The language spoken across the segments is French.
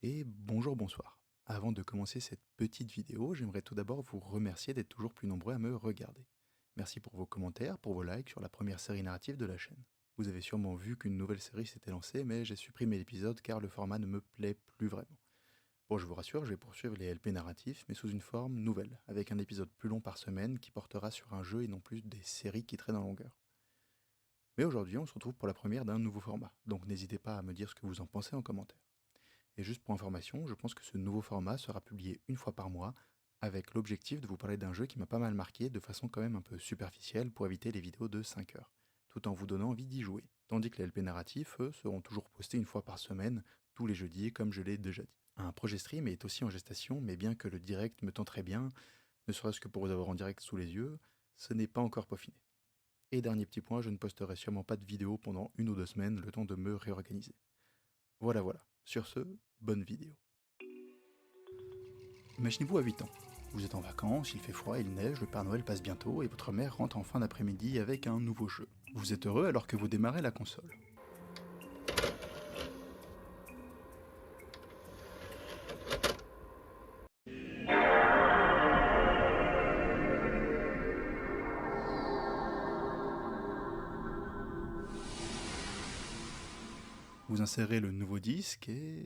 Et bonjour, bonsoir. Avant de commencer cette petite vidéo, j'aimerais tout d'abord vous remercier d'être toujours plus nombreux à me regarder. Merci pour vos commentaires, pour vos likes sur la première série narrative de la chaîne. Vous avez sûrement vu qu'une nouvelle série s'était lancée, mais j'ai supprimé l'épisode car le format ne me plaît plus vraiment. Bon, je vous rassure, je vais poursuivre les LP narratifs, mais sous une forme nouvelle, avec un épisode plus long par semaine qui portera sur un jeu et non plus des séries qui traînent en longueur. Mais aujourd'hui, on se retrouve pour la première d'un nouveau format, donc n'hésitez pas à me dire ce que vous en pensez en commentaire. Et juste pour information, je pense que ce nouveau format sera publié une fois par mois, avec l'objectif de vous parler d'un jeu qui m'a pas mal marqué de façon quand même un peu superficielle pour éviter les vidéos de 5 heures, tout en vous donnant envie d'y jouer. Tandis que les LP narratifs, eux, seront toujours postés une fois par semaine, tous les jeudis, comme je l'ai déjà dit. Un projet stream est aussi en gestation, mais bien que le direct me tenterait bien, ne serait-ce que pour vous avoir en direct sous les yeux, ce n'est pas encore peaufiné. Et dernier petit point, je ne posterai sûrement pas de vidéo pendant 1 ou 2 semaines, le temps de me réorganiser. Voilà. Sur ce, bonne vidéo. Imaginez-vous à 8 ans. Vous êtes en vacances, il fait froid, il neige, le Père Noël passe bientôt et votre mère rentre en fin d'après-midi avec un nouveau jeu. Vous êtes heureux alors que vous démarrez la console. Vous insérez le nouveau disque et...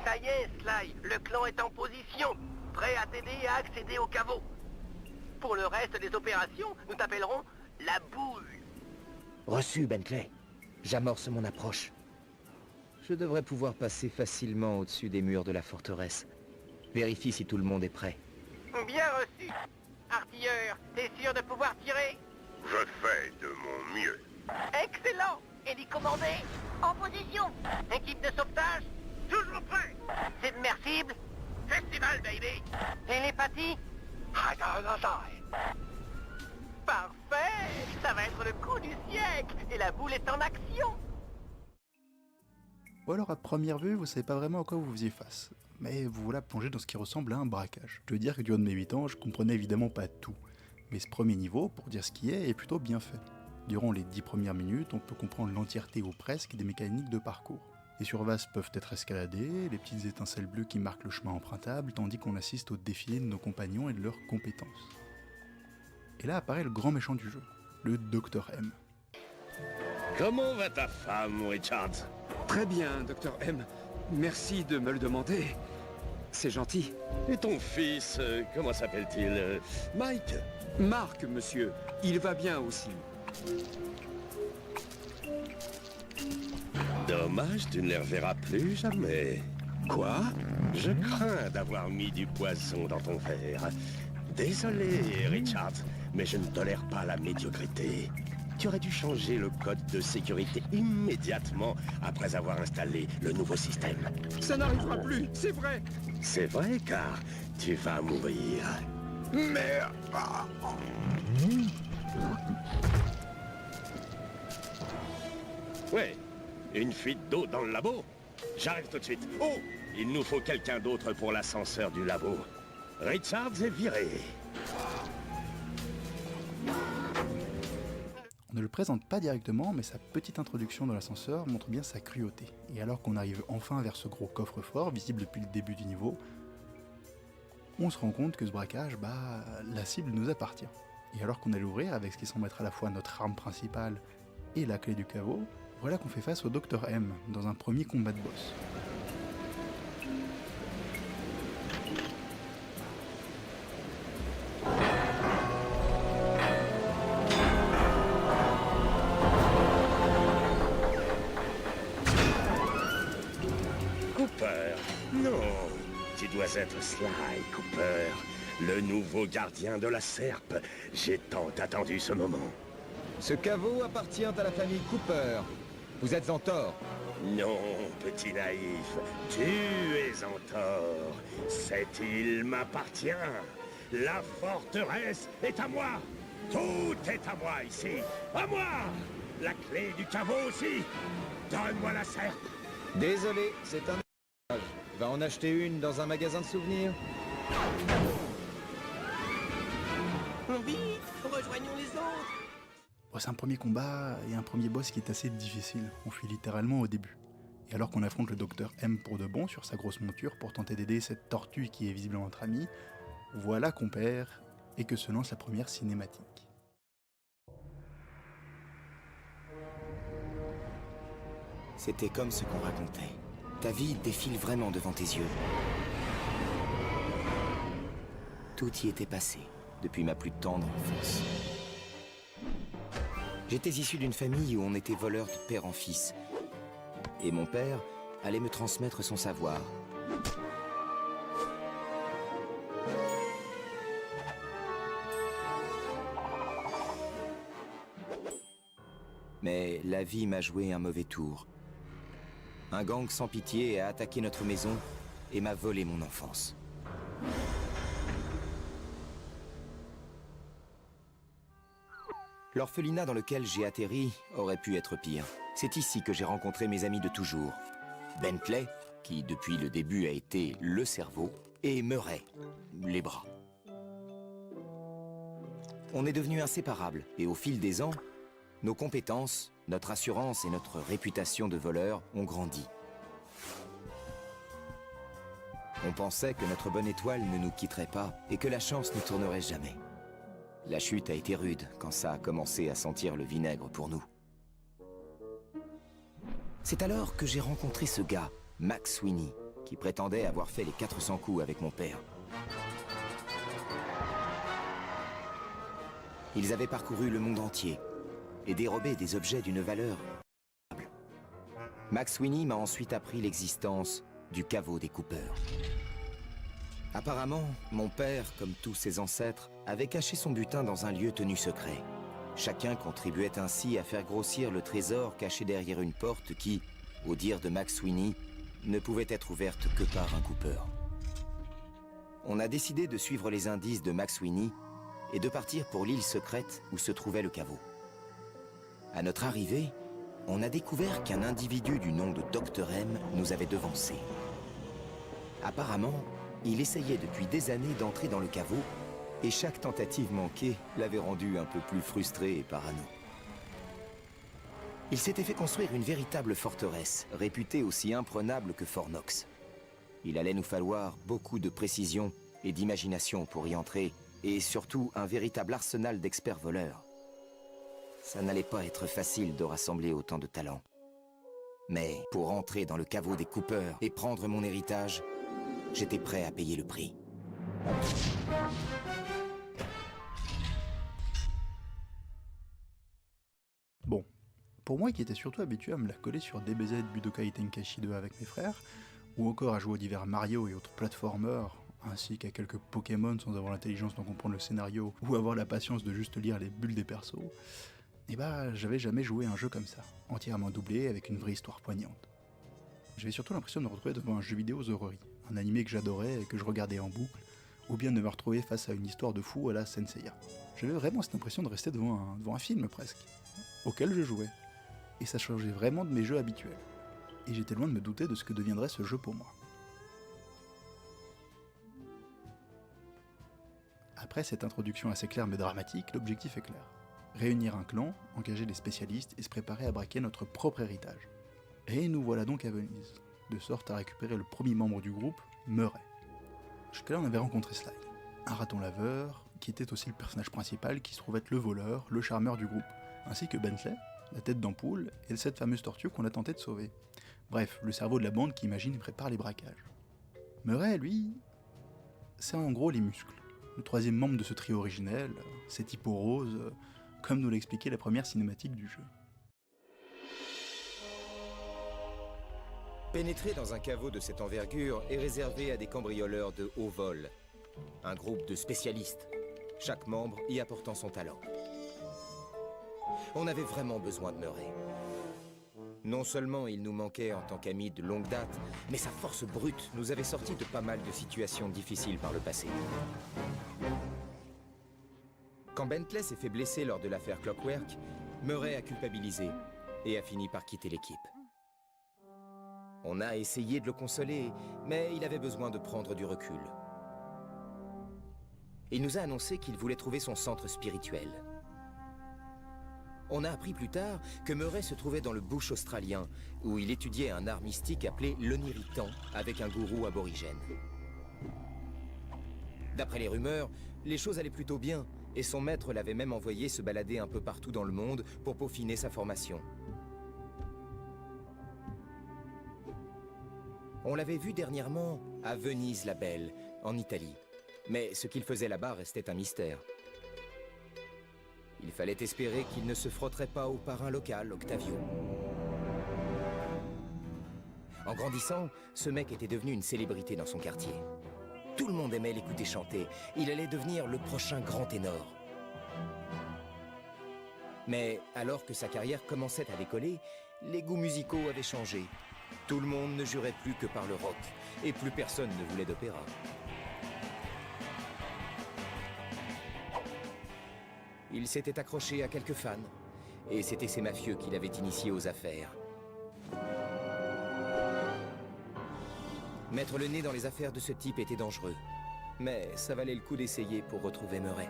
Ça y est, Sly, le clan est en position, prêt à t'aider à accéder au caveau. Pour le reste des opérations, nous t'appellerons la boule. Reçu, Bentley. J'amorce mon approche. Je devrais pouvoir passer facilement au-dessus des murs de la forteresse. Vérifie si tout le monde est prêt. Bien reçu. Artilleur, t'es sûr de pouvoir tirer? Je fais de mon mieux. Excellent. Hélicommandé, en position. Équipe de sauvetage, toujours prêt. Submersible, festival, baby. Télépathie, parfait. Ça va être le coup du siècle. Et la boule est en action. Ou alors à première vue, vous savez pas vraiment à quoi vous faisiez face. Mais vous voilà plongé dans ce qui ressemble à un braquage. Je veux dire que du haut de mes 8 ans, je comprenais évidemment pas tout. Mais ce premier niveau, pour dire ce qui est plutôt bien fait. Durant les 10 premières minutes, on peut comprendre l'entièreté ou presque des mécaniques de parcours. Les surfaces peuvent être escaladées, les petites étincelles bleues qui marquent le chemin empruntable, tandis qu'on assiste au défilé de nos compagnons et de leurs compétences. Et là apparaît le grand méchant du jeu, le Dr M. Comment va ta femme, Richard? Très bien, Docteur M. Merci de me le demander. C'est gentil. Et ton fils, comment s'appelle-t-il? Mike? Marc, monsieur. Il va bien aussi. Dommage, tu ne les reverras plus jamais. Quoi? Je crains d'avoir mis du poison dans ton verre. Désolé, Richard, mais je ne tolère pas la médiocrité. Tu aurais dû changer le code de sécurité immédiatement après avoir installé le nouveau système. Ça n'arrivera plus, c'est vrai. C'est vrai, car tu vas mourir. Merde! Ouais, une fuite d'eau dans le labo? J'arrive tout de suite. Oh, Il nous faut quelqu'un d'autre pour l'ascenseur du labo. Richards est viré. On ne le présente pas directement, mais sa petite introduction dans l'ascenseur montre bien sa cruauté. Et alors qu'on arrive enfin vers ce gros coffre-fort, visible depuis le début du niveau, on se rend compte que ce braquage, la cible nous appartient. Et alors qu'on allait l'ouvrir avec ce qui semble être à la fois notre arme principale et la clé du caveau, voilà qu'on fait face au Dr M dans un premier combat de boss. Cooper, non. Tu dois être Sly, Cooper. Le nouveau gardien de la serpe. J'ai tant attendu ce moment. Ce caveau appartient à la famille Cooper. Vous êtes en tort. Non, petit naïf, tu es en tort. Cette île m'appartient. La forteresse est à moi. Tout est à moi ici. À moi. La clé du caveau aussi. Donne-moi la serpe. Désolé, c'est un... Va en acheter une dans un magasin de souvenirs. Vite, rejoignons les autres. Bon, c'est un premier combat et un premier boss qui est assez difficile, on fuit littéralement au début. Et alors qu'on affronte le Dr M pour de bon sur sa grosse monture pour tenter d'aider cette tortue qui est visiblement notre amie, voilà qu'on perd et que se lance la première cinématique. C'était comme ce qu'on racontait. Ta vie défile vraiment devant tes yeux. Tout y était passé, depuis ma plus tendre enfance. J'étais issu d'une famille où on était voleur de père en fils. Et mon père allait me transmettre son savoir. Mais la vie m'a joué un mauvais tour. Un gang sans pitié a attaqué notre maison et m'a volé mon enfance. L'orphelinat dans lequel j'ai atterri aurait pu être pire. C'est ici que j'ai rencontré mes amis de toujours. Bentley, qui depuis le début a été le cerveau, et Murray, les bras. On est devenus inséparables, et au fil des ans, nos compétences, notre assurance et notre réputation de voleur ont grandi. On pensait que notre bonne étoile ne nous quitterait pas et que la chance ne tournerait jamais. La chute a été rude quand ça a commencé à sentir le vinaigre pour nous. C'est alors que j'ai rencontré ce gars, Max Sweeney, qui prétendait avoir fait les 400 coups avec mon père. Ils avaient parcouru le monde entier et dérobé des objets d'une valeur incroyable. Max Sweeney m'a ensuite appris l'existence du caveau des Cooper. Apparemment, mon père, comme tous ses ancêtres, avait caché son butin dans un lieu tenu secret. Chacun contribuait ainsi à faire grossir le trésor caché derrière une porte qui, au dire de Max Sweeney, ne pouvait être ouverte que par un Cooper. On a décidé de suivre les indices de Max Sweeney et de partir pour l'île secrète où se trouvait le caveau. À notre arrivée, on a découvert qu'un individu du nom de Dr M nous avait devancés. Apparemment, il essayait depuis des années d'entrer dans le caveau et chaque tentative manquée l'avait rendu un peu plus frustré et parano. Il s'était fait construire une véritable forteresse, réputée aussi imprenable que Fort Knox. Il allait nous falloir beaucoup de précision et d'imagination pour y entrer, et surtout un véritable arsenal d'experts voleurs. Ça n'allait pas être facile de rassembler autant de talents. Mais pour entrer dans le caveau des Cooper et prendre mon héritage, j'étais prêt à payer le prix. Bon, pour moi qui étais surtout habitué à me la coller sur DBZ Budokai Tenkaichi 2 avec mes frères, ou encore à jouer aux divers Mario et autres platformers, ainsi qu'à quelques Pokémon sans avoir l'intelligence d'en comprendre le scénario, ou avoir la patience de juste lire les bulles des persos, et j'avais jamais joué à un jeu comme ça, entièrement doublé avec une vraie histoire poignante. J'avais surtout l'impression de me retrouver devant un jeu vidéo Zorori, un animé que j'adorais et que je regardais en boucle, ou bien de me retrouver face à une histoire de fou à la Senseiya. J'avais vraiment cette impression de rester devant un film presque, auquel je jouais, et ça changeait vraiment de mes jeux habituels, et j'étais loin de me douter de ce que deviendrait ce jeu pour moi. Après cette introduction assez claire mais dramatique, l'objectif est clair. Réunir un clan, engager des spécialistes et se préparer à braquer notre propre héritage. Et nous voilà donc à Venise, de sorte à récupérer le premier membre du groupe, Murray. Jusque-là on avait rencontré Sly, un raton laveur, qui était aussi le personnage principal qui se trouve être le voleur, le charmeur du groupe, ainsi que Bentley, la tête d'ampoule, et cette fameuse tortue qu'on a tenté de sauver. Bref, le cerveau de la bande qui imagine et prépare les braquages. Murray, lui, c'est en gros les muscles. Le troisième membre de ce trio originel, cet hippo rose, comme nous l'a expliqué la première cinématique du jeu. Pénétrer dans un caveau de cette envergure est réservé à des cambrioleurs de haut vol. Un groupe de spécialistes, chaque membre y apportant son talent. On avait vraiment besoin de Murray. Non seulement il nous manquait en tant qu'ami de longue date, mais sa force brute nous avait sortis de pas mal de situations difficiles par le passé. Quand Bentley s'est fait blesser lors de l'affaire Clockwork, Murray a culpabilisé et a fini par quitter l'équipe. On a essayé de le consoler, mais il avait besoin de prendre du recul. Il nous a annoncé qu'il voulait trouver son centre spirituel. On a appris plus tard que Murray se trouvait dans le bush australien, où il étudiait un art mystique appelé l'Oniritan, avec un gourou aborigène. D'après les rumeurs, les choses allaient plutôt bien, et son maître l'avait même envoyé se balader un peu partout dans le monde pour peaufiner sa formation. On l'avait vu dernièrement à Venise la Belle, en Italie. Mais ce qu'il faisait là-bas restait un mystère. Il fallait espérer qu'il ne se frotterait pas au parrain local, Octavio. En grandissant, ce mec était devenu une célébrité dans son quartier. Tout le monde aimait l'écouter chanter. Il allait devenir le prochain grand ténor. Mais alors que sa carrière commençait à décoller, les goûts musicaux avaient changé. Tout le monde ne jurait plus que par le rock, et plus personne ne voulait d'opéra. Il s'était accroché à quelques fans, et c'était ces mafieux qui l'avaient initié aux affaires. Mettre le nez dans les affaires de ce type était dangereux, mais ça valait le coup d'essayer pour retrouver Murray.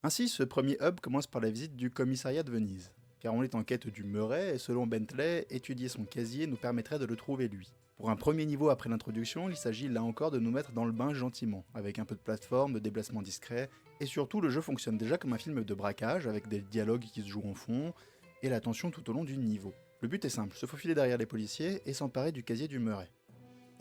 Ainsi, ce premier hub commence par la visite du commissariat de Venise, car on est en quête du Murray et selon Bentley, étudier son casier nous permettrait de le trouver lui. Pour un premier niveau après l'introduction, il s'agit là encore de nous mettre dans le bain gentiment, avec un peu de plateforme, de déplacement discret, et surtout le jeu fonctionne déjà comme un film de braquage, avec des dialogues qui se jouent en fond, et la tension tout au long du niveau. Le but est simple, se faufiler derrière les policiers et s'emparer du casier du Murray.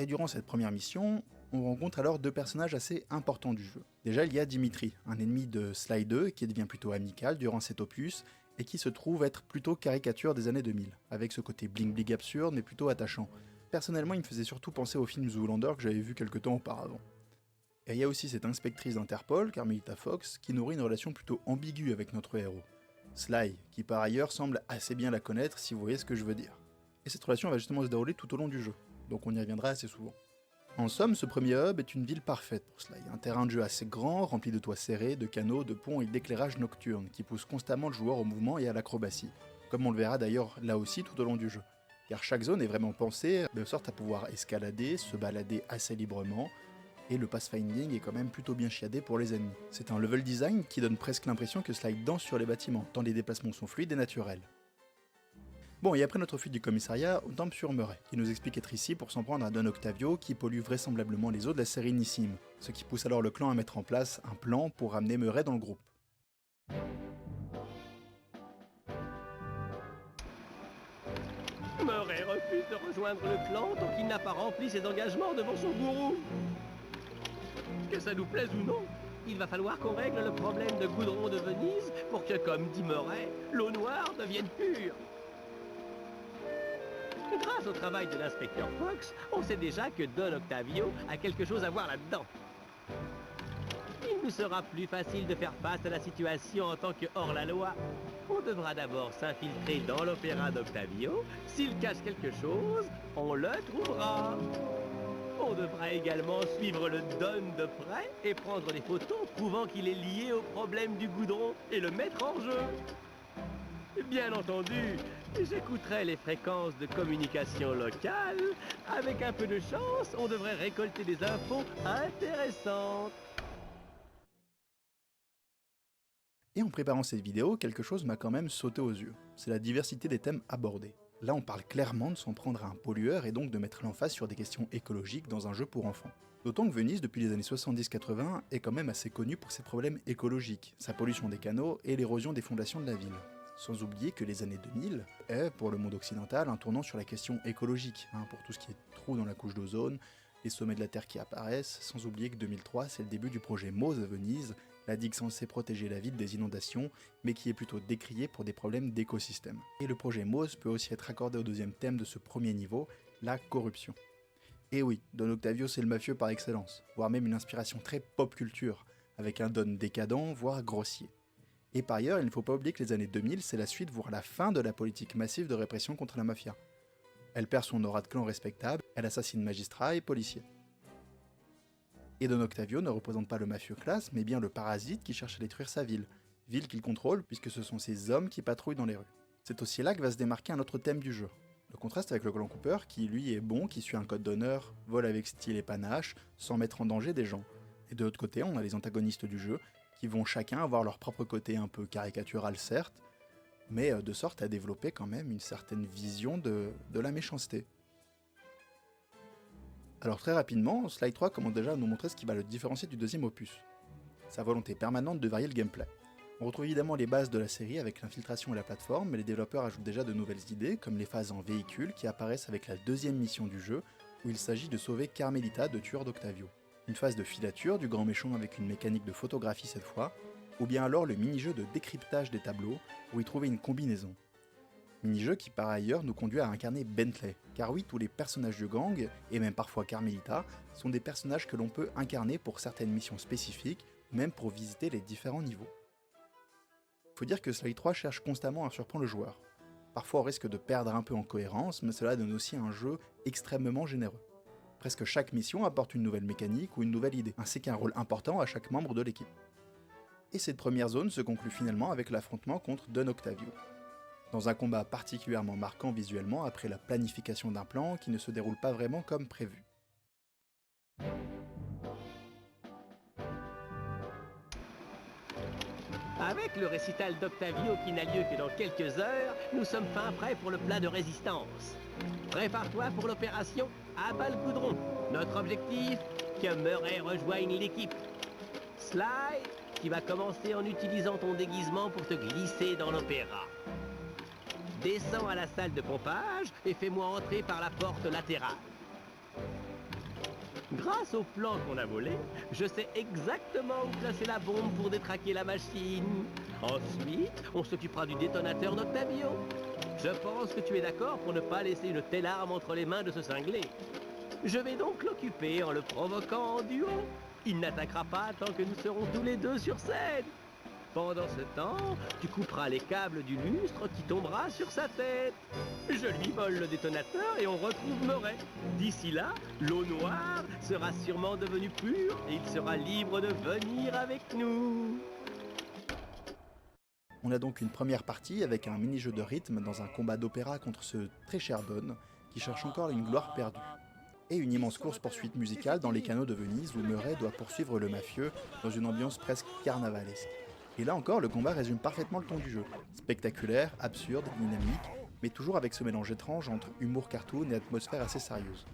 Et durant cette première mission, on rencontre alors deux personnages assez importants du jeu. Déjà, il y a Dimitri, un ennemi de Sly 2 qui devient plutôt amical durant cet opus et qui se trouve être plutôt caricature des années 2000, avec ce côté bling-bling absurde mais plutôt attachant. Personnellement, il me faisait surtout penser au film Zoolander que j'avais vu quelques temps auparavant. Et il y a aussi cette inspectrice d'Interpol, Carmelita Fox, qui nourrit une relation plutôt ambiguë avec notre héros. Sly, qui par ailleurs semble assez bien la connaître si vous voyez ce que je veux dire. Et cette relation va justement se dérouler tout au long du jeu, donc on y reviendra assez souvent. En somme, ce premier hub est une ville parfaite pour Sly, un terrain de jeu assez grand, rempli de toits serrés, de canaux, de ponts et d'éclairage nocturne, qui pousse constamment le joueur au mouvement et à l'acrobatie, comme on le verra d'ailleurs là aussi tout au long du jeu. Car chaque zone est vraiment pensée de sorte à pouvoir escalader, se balader assez librement, et le pathfinding est quand même plutôt bien chiadé pour les ennemis. C'est un level design qui donne presque l'impression que Sly danse sur les bâtiments, tant les déplacements sont fluides et naturels. Bon, et après notre fuite du commissariat, on tombe sur Murray, qui nous explique être ici pour s'en prendre à Don Octavio, qui pollue vraisemblablement les eaux de la Sérénissime, ce qui pousse alors le clan à mettre en place un plan pour ramener Murray dans le groupe. Murray refuse de rejoindre le clan tant qu'il n'a pas rempli ses engagements devant son gourou. Que ça nous plaise ou non, il va falloir qu'on règle le problème de goudron de Venise pour que, comme dit Murray, l'eau noire devienne pure. Grâce au travail de l'inspecteur Fox, on sait déjà que Don Octavio a quelque chose à voir là-dedans. Il nous sera plus facile de faire face à la situation en tant que hors-la-loi. On devra d'abord s'infiltrer dans l'opéra d'Octavio. S'il cache quelque chose, on le trouvera. On devra également suivre le Don de près et prendre des photos prouvant qu'il est lié au problème du goudron et le mettre en jeu. Bien entendu, j'écouterai les fréquences de communication locale. Avec un peu de chance, on devrait récolter des infos intéressantes. Et en préparant cette vidéo, quelque chose m'a quand même sauté aux yeux. C'est la diversité des thèmes abordés. Là, on parle clairement de s'en prendre à un pollueur et donc de mettre l'emphase sur des questions écologiques dans un jeu pour enfants. D'autant que Venise, depuis les années 70-80, est quand même assez connue pour ses problèmes écologiques, sa pollution des canaux et l'érosion des fondations de la ville. Sans oublier que les années 2000 est, pour le monde occidental, un tournant sur la question écologique, pour tout ce qui est trous dans la couche d'ozone, les sommets de la Terre qui apparaissent, sans oublier que 2003, c'est le début du projet MOSE à Venise, la digue censée protéger la ville des inondations, mais qui est plutôt décriée pour des problèmes d'écosystème. Et le projet MOSE peut aussi être accordé au deuxième thème de ce premier niveau, la corruption. Et oui, Don Octavio c'est le mafieux par excellence, voire même une inspiration très pop culture, avec un Don décadent, voire grossier. Et par ailleurs, il ne faut pas oublier que les années 2000, c'est la suite, voire la fin de la politique massive de répression contre la mafia. Elle perd son aura de clan respectable, elle assassine magistrats et policiers. Et Don Octavio ne représente pas le mafieux classe, mais bien le parasite qui cherche à détruire sa ville qu'il contrôle puisque ce sont ces hommes qui patrouillent dans les rues. C'est aussi là que va se démarquer un autre thème du jeu. Le contraste avec le clan Cooper qui lui est bon, qui suit un code d'honneur, vole avec style et panache, sans mettre en danger des gens. Et de l'autre côté, on a les antagonistes du jeu, qui vont chacun avoir leur propre côté un peu caricatural certes, mais de sorte à développer quand même une certaine vision de la méchanceté. Alors très rapidement, Sly 3 commence déjà à nous montrer ce qui va le différencier du deuxième opus. Sa volonté permanente de varier le gameplay. On retrouve évidemment les bases de la série avec l'infiltration et la plateforme, mais les développeurs ajoutent déjà de nouvelles idées, comme les phases en véhicule qui apparaissent avec la deuxième mission du jeu, où il s'agit de sauver Carmelita de tueur d'Octavio. Une phase de filature du grand méchant avec une mécanique de photographie cette fois, ou bien alors le mini-jeu de décryptage des tableaux, pour y trouver une combinaison. Mini-jeu qui par ailleurs nous conduit à incarner Bentley, car oui, tous les personnages du gang, et même parfois Carmelita, sont des personnages que l'on peut incarner pour certaines missions spécifiques, ou même pour visiter les différents niveaux. Faut dire que Sly 3 cherche constamment à surprendre le joueur. Parfois on risque de perdre un peu en cohérence, mais cela donne aussi un jeu extrêmement généreux. Presque chaque mission apporte une nouvelle mécanique ou une nouvelle idée, ainsi qu'un rôle important à chaque membre de l'équipe. Et cette première zone se conclut finalement avec l'affrontement contre Don Octavio. Dans un combat particulièrement marquant visuellement après la planification d'un plan qui ne se déroule pas vraiment comme prévu. Avec le récital d'Octavio qui n'a lieu que dans quelques heures, nous sommes fin prêts pour le plat de résistance. Prépare-toi pour l'opération Abat le goudron. Notre objectif, que Murray rejoigne l'équipe. Sly, qui va commencer en utilisant ton déguisement pour te glisser dans l'opéra. Descends à la salle de pompage et fais-moi entrer par la porte latérale. Grâce au plan qu'on a volé, je sais exactement où placer la bombe pour détraquer la machine. Ensuite, on s'occupera du détonateur d'Octavio. Je pense que tu es d'accord pour ne pas laisser une telle arme entre les mains de ce cinglé. Je vais donc l'occuper en le provoquant en duo. Il n'attaquera pas tant que nous serons tous les deux sur scène. Pendant ce temps, tu couperas les câbles du lustre qui tombera sur sa tête. Je lui vole le détonateur et on retrouve Murray. D'ici là, l'eau noire sera sûrement devenue pure et il sera libre de venir avec nous. On a donc une première partie avec un mini-jeu de rythme dans un combat d'opéra contre ce très cher Don, qui cherche encore une gloire perdue. Et une immense course-poursuite musicale dans les canaux de Venise où Murray doit poursuivre le mafieux dans une ambiance presque carnavalesque. Et là encore, le combat résume parfaitement le ton du jeu. Spectaculaire, absurde, dynamique, mais toujours avec ce mélange étrange entre humour cartoon et atmosphère assez sérieuse.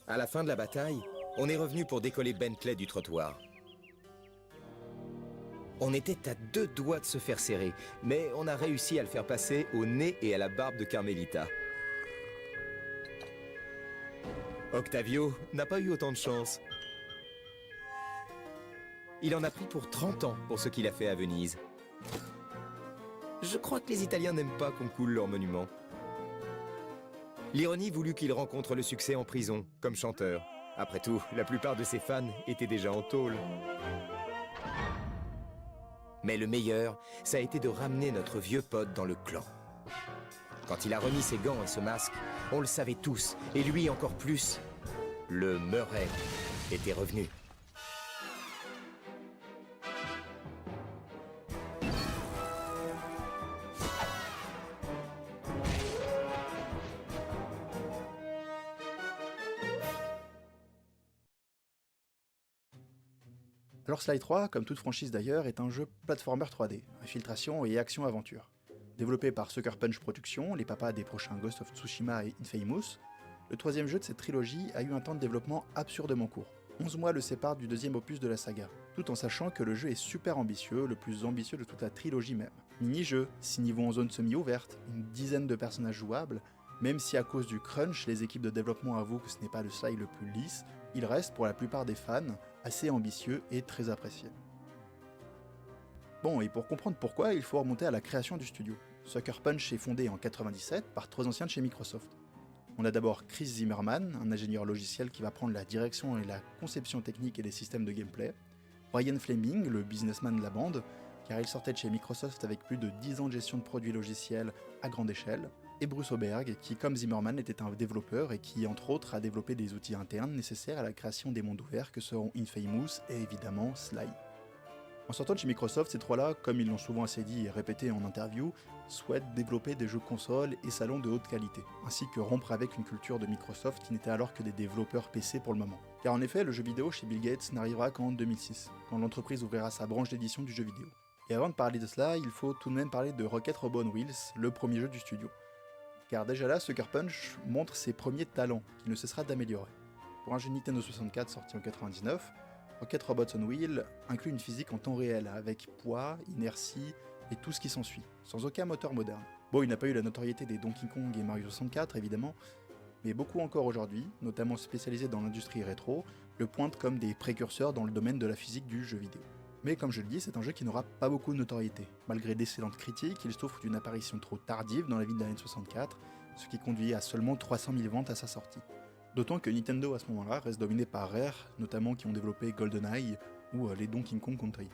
À la fin de la bataille, on est revenu pour décoller Bentley du trottoir. On était à 2 doigts de se faire serrer, mais on a réussi à le faire passer au nez et à la barbe de Carmelita. Octavio n'a pas eu autant de chance. Il en a pris pour 30 ans pour ce qu'il a fait à Venise. Je crois que les Italiens n'aiment pas qu'on coule leurs monuments. L'ironie voulut qu'il rencontre le succès en prison, comme chanteur. Après tout, la plupart de ses fans étaient déjà en tôle. Mais le meilleur, ça a été de ramener notre vieux pote dans le clan. Quand il a remis ses gants et ce masque, on le savait tous, et lui encore plus. Le Murray était revenu. Alors Sly 3, comme toute franchise d'ailleurs, est un jeu platformer 3D, infiltration et action-aventure. Développé par Sucker Punch Productions, les papas des prochains Ghost of Tsushima et Infamous, le troisième jeu de cette trilogie a eu un temps de développement absurdement court. 11 mois le séparent du deuxième opus de la saga, tout en sachant que le jeu est super ambitieux, le plus ambitieux de toute la trilogie même. Mini-jeu, 6 niveaux en zone semi-ouverte, une dizaine de personnages jouables, même si à cause du crunch, les équipes de développement avouent que ce n'est pas le Sly le plus lisse, il reste pour la plupart des fans assez ambitieux et très apprécié. Bon, et pour comprendre pourquoi, il faut remonter à la création du studio. Sucker Punch est fondé en 97 par 3 anciens de chez Microsoft. On a d'abord Chris Zimmerman, un ingénieur logiciel qui va prendre la direction et la conception technique et des systèmes de gameplay. Brian Fleming, le businessman de la bande, car il sortait de chez Microsoft avec plus de 10 ans de gestion de produits logiciels à grande échelle. Et Bruce Oberg, qui comme Zimmerman était un développeur et qui entre autres a développé des outils internes nécessaires à la création des mondes ouverts que seront Infamous et évidemment Sly. En sortant de chez Microsoft, ces trois-là, comme ils l'ont souvent assez dit et répété en interview, souhaitent développer des jeux consoles et salons de haute qualité, ainsi que rompre avec une culture de Microsoft qui n'était alors que des développeurs PC pour le moment. Car en effet, le jeu vidéo chez Bill Gates n'arrivera qu'en 2006, quand l'entreprise ouvrira sa branche d'édition du jeu vidéo. Et avant de parler de cela, il faut tout de même parler de Rocket Robot on Wheels, le premier jeu du studio. Car déjà là, Sucker Punch montre ses premiers talents, qu'il ne cessera d'améliorer. Pour un jeu Nintendo 64 sorti en 99, Rocket Robots on Wheels inclut une physique en temps réel, avec poids, inertie et tout ce qui s'ensuit, sans aucun moteur moderne. Bon, il n'a pas eu la notoriété des Donkey Kong et Mario 64 évidemment, mais beaucoup encore aujourd'hui, notamment spécialisés dans l'industrie rétro, le pointent comme des précurseurs dans le domaine de la physique du jeu vidéo. Mais comme je le dis, c'est un jeu qui n'aura pas beaucoup de notoriété. Malgré d'excellentes critiques, il souffre d'une apparition trop tardive dans la vie de l'année 64, ce qui conduit à seulement 300 000 ventes à sa sortie. D'autant que Nintendo à ce moment-là reste dominé par Rare, notamment qui ont développé GoldenEye ou les Donkey Kong Country.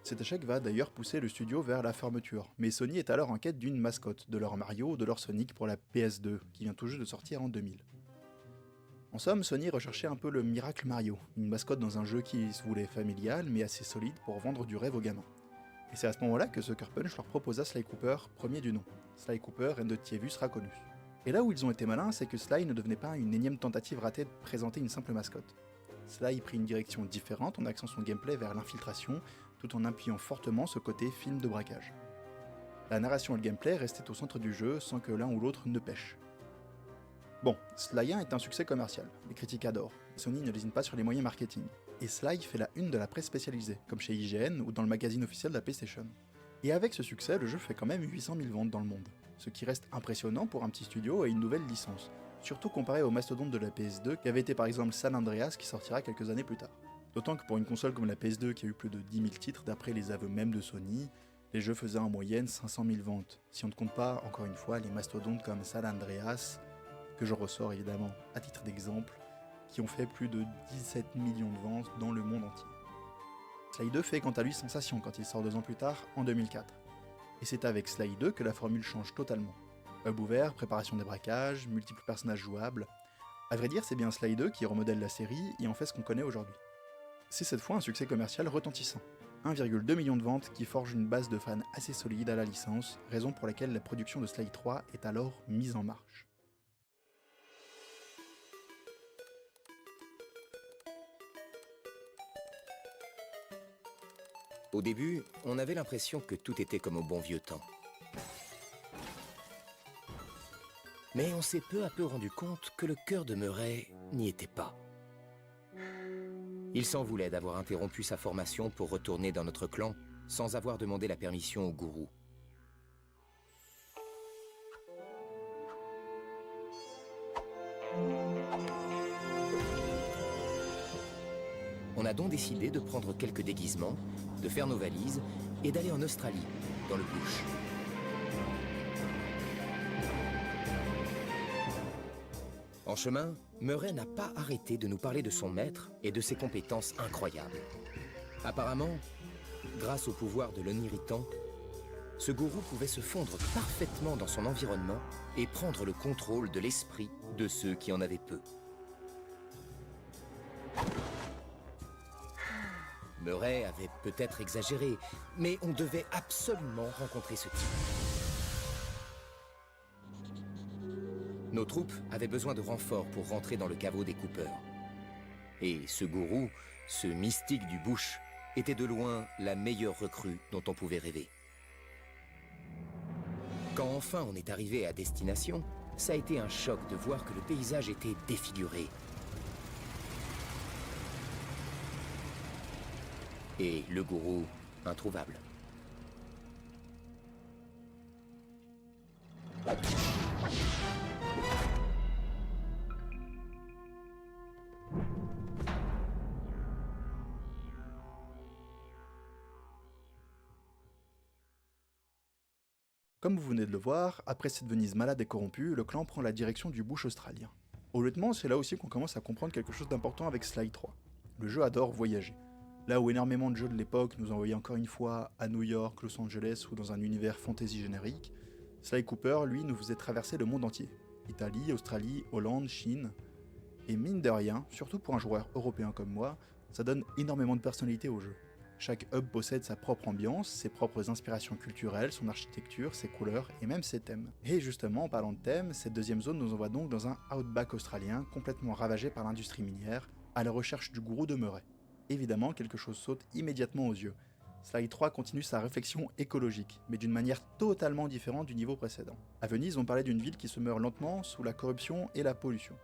Cet échec va d'ailleurs pousser le studio vers la fermeture, mais Sony est alors en quête d'une mascotte, de leur Mario ou de leur Sonic pour la PS2, qui vient tout juste de sortir en 2000. En somme, Sony recherchait un peu le miracle Mario, une mascotte dans un jeu qui se voulait familial mais assez solide pour vendre du rêve aux gamins. Et c'est à ce moment-là que Sucker Punch leur proposa Sly Cooper, premier du nom. Sly Cooper and the Thievus Raconus. Et là où ils ont été malins, c'est que Sly ne devenait pas une énième tentative ratée de présenter une simple mascotte. Sly prit une direction différente en axant son gameplay vers l'infiltration, tout en appuyant fortement ce côté film de braquage. La narration et le gameplay restaient au centre du jeu sans que l'un ou l'autre ne pêche. Bon, Sly 1 est un succès commercial, les critiques adorent, Sony ne lésine pas sur les moyens marketing, et Sly fait la une de la presse spécialisée, comme chez IGN ou dans le magazine officiel de la PlayStation. Et avec ce succès, le jeu fait quand même 800 000 ventes dans le monde, ce qui reste impressionnant pour un petit studio et une nouvelle licence, surtout comparé au mastodonte de la PS2 qui avait été par exemple San Andreas qui sortira quelques années plus tard. D'autant que pour une console comme la PS2 qui a eu plus de 10 000 titres d'après les aveux même de Sony, les jeux faisaient en moyenne 500 000 ventes, si on ne compte pas, encore une fois, les mastodontes comme San Andreas, que je ressors évidemment à titre d'exemple, qui ont fait plus de 17 millions de ventes dans le monde entier. Sly 2 fait quant à lui sensation quand il sort 2 ans plus tard, en 2004. Et c'est avec Sly 2 que la formule change totalement. Hub ouvert, préparation des braquages, multiples personnages jouables. À vrai dire, c'est bien Sly 2 qui remodèle la série et en fait ce qu'on connaît aujourd'hui. C'est cette fois un succès commercial retentissant. 1,2 million de ventes qui forge une base de fans assez solide à la licence, raison pour laquelle la production de Sly 3 est alors mise en marche. Au début, on avait l'impression que tout était comme au bon vieux temps. Mais on s'est peu à peu rendu compte que le cœur de Murray n'y était pas. Il s'en voulait d'avoir interrompu sa formation pour retourner dans notre clan sans avoir demandé la permission au gourou. On a donc décidé de prendre quelques déguisements, de faire nos valises et d'aller en Australie, dans le bush. En chemin, Murray n'a pas arrêté de nous parler de son maître et de ses compétences incroyables. Apparemment, grâce au pouvoir de l'oniritant, ce gourou pouvait se fondre parfaitement dans son environnement et prendre le contrôle de l'esprit de ceux qui en avaient peu. Murray avait peut-être exagéré, mais on devait absolument rencontrer ce type. Nos troupes avaient besoin de renforts pour rentrer dans le caveau des Cooper. Et ce gourou, ce mystique du bush, était de loin la meilleure recrue dont on pouvait rêver. Quand enfin on est arrivé à destination, ça a été un choc de voir que le paysage était défiguré. Et le gourou, introuvable. Comme vous venez de le voir, après cette Venise malade et corrompue, le clan prend la direction du bush australien. Honnêtement, c'est là aussi qu'on commence à comprendre quelque chose d'important avec Sly 3. Le jeu adore voyager. Là où énormément de jeux de l'époque nous envoyaient encore une fois à New York, Los Angeles ou dans un univers fantasy générique, Sly Cooper, lui, nous faisait traverser le monde entier. Italie, Australie, Hollande, Chine. Et mine de rien, surtout pour un joueur européen comme moi, ça donne énormément de personnalité au jeu. Chaque hub possède sa propre ambiance, ses propres inspirations culturelles, son architecture, ses couleurs et même ses thèmes. Et justement, en parlant de thèmes, cette deuxième zone nous envoie donc dans un outback australien complètement ravagé par l'industrie minière, à la recherche du gourou de Murray. Évidemment, quelque chose saute immédiatement aux yeux. Sly 3 continue sa réflexion écologique, mais d'une manière totalement différente du niveau précédent. À Venise, on parlait d'une ville qui se meurt lentement sous la corruption et la pollution.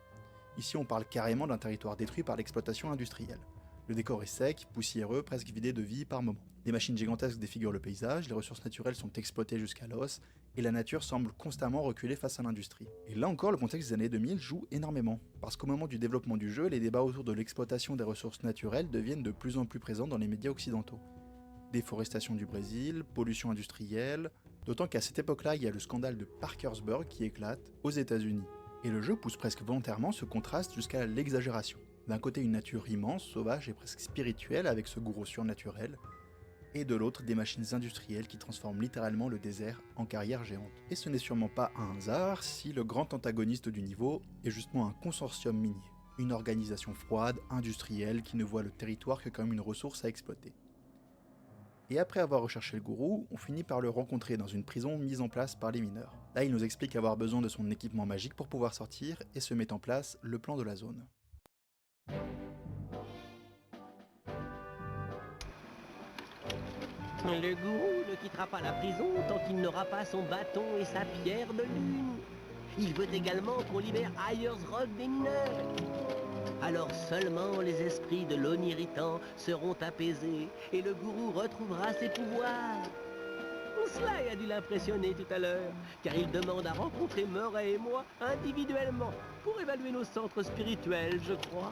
Ici, on parle carrément d'un territoire détruit par l'exploitation industrielle. Le décor est sec, poussiéreux, presque vidé de vie par moments. Des machines gigantesques défigurent le paysage, les ressources naturelles sont exploitées jusqu'à l'os, et la nature semble constamment reculer face à l'industrie. Et là encore, le contexte des années 2000 joue énormément, parce qu'au moment du développement du jeu, les débats autour de l'exploitation des ressources naturelles deviennent de plus en plus présents dans les médias occidentaux. Déforestation du Brésil, pollution industrielle, d'autant qu'à cette époque-là, il y a le scandale de Parkersburg qui éclate aux États-Unis. Et le jeu pousse presque volontairement ce contraste jusqu'à l'exagération. D'un côté une nature immense, sauvage et presque spirituelle avec ce gourou surnaturel, et de l'autre des machines industrielles qui transforment littéralement le désert en carrière géante. Et ce n'est sûrement pas un hasard si le grand antagoniste du niveau est justement un consortium minier, une organisation froide, industrielle qui ne voit le territoire que comme une ressource à exploiter. Et après avoir recherché le gourou, on finit par le rencontrer dans une prison mise en place par les mineurs. Là il nous explique avoir besoin de son équipement magique pour pouvoir sortir et se met en place le plan de la zone. Le gourou ne quittera pas la prison tant qu'il n'aura pas son bâton et sa pierre de lune. Il veut également qu'on libère Ayers Rock des mineurs. Alors seulement les esprits de l'Oniritan seront apaisés et le gourou retrouvera ses pouvoirs. Sly a dû l'impressionner tout à l'heure, car il demande à rencontrer Murray et moi individuellement pour évaluer nos centres spirituels, je crois.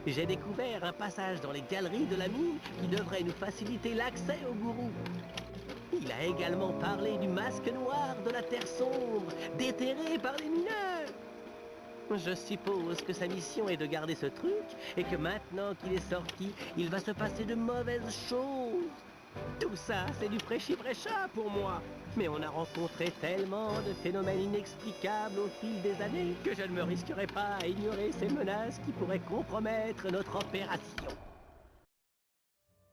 J'ai découvert un passage dans les galeries de la mine qui devrait nous faciliter l'accès au gourou. Il a également parlé du masque noir de la terre sombre, déterré par les mineurs. Je suppose que sa mission est de garder ce truc et que maintenant qu'il est sorti, il va se passer de mauvaises choses. Tout ça, c'est du prêchi-prêcha pour moi. Mais on a rencontré tellement de phénomènes inexplicables au fil des années que je ne me risquerai pas à ignorer ces menaces qui pourraient compromettre notre opération.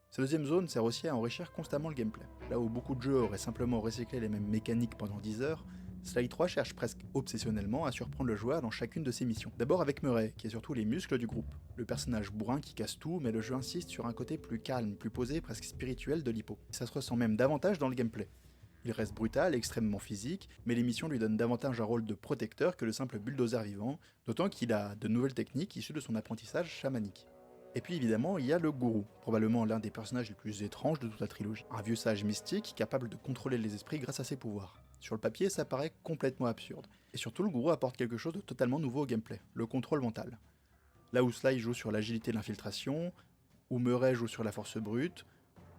Cette deuxième zone sert aussi à enrichir constamment le gameplay. Là où beaucoup de jeux auraient simplement recyclé les mêmes mécaniques pendant 10 heures, Sly 3 cherche presque obsessionnellement à surprendre le joueur dans chacune de ses missions. D'abord avec Murray, qui est surtout les muscles du groupe. Le personnage bourrin qui casse tout, mais le jeu insiste sur un côté plus calme, plus posé, presque spirituel de l'hippo. Ça se ressent même davantage dans le gameplay. Il reste brutal, extrêmement physique, mais les missions lui donnent davantage un rôle de protecteur que le simple bulldozer vivant, d'autant qu'il a de nouvelles techniques issues de son apprentissage chamanique. Et puis évidemment, il y a le gourou, probablement l'un des personnages les plus étranges de toute la trilogie. Un vieux sage mystique capable de contrôler les esprits grâce à ses pouvoirs. Sur le papier, ça paraît complètement absurde. Et surtout, le gourou apporte quelque chose de totalement nouveau au gameplay, le contrôle mental. Là où Sly joue sur l'agilité et l'infiltration, où Murray joue sur la force brute,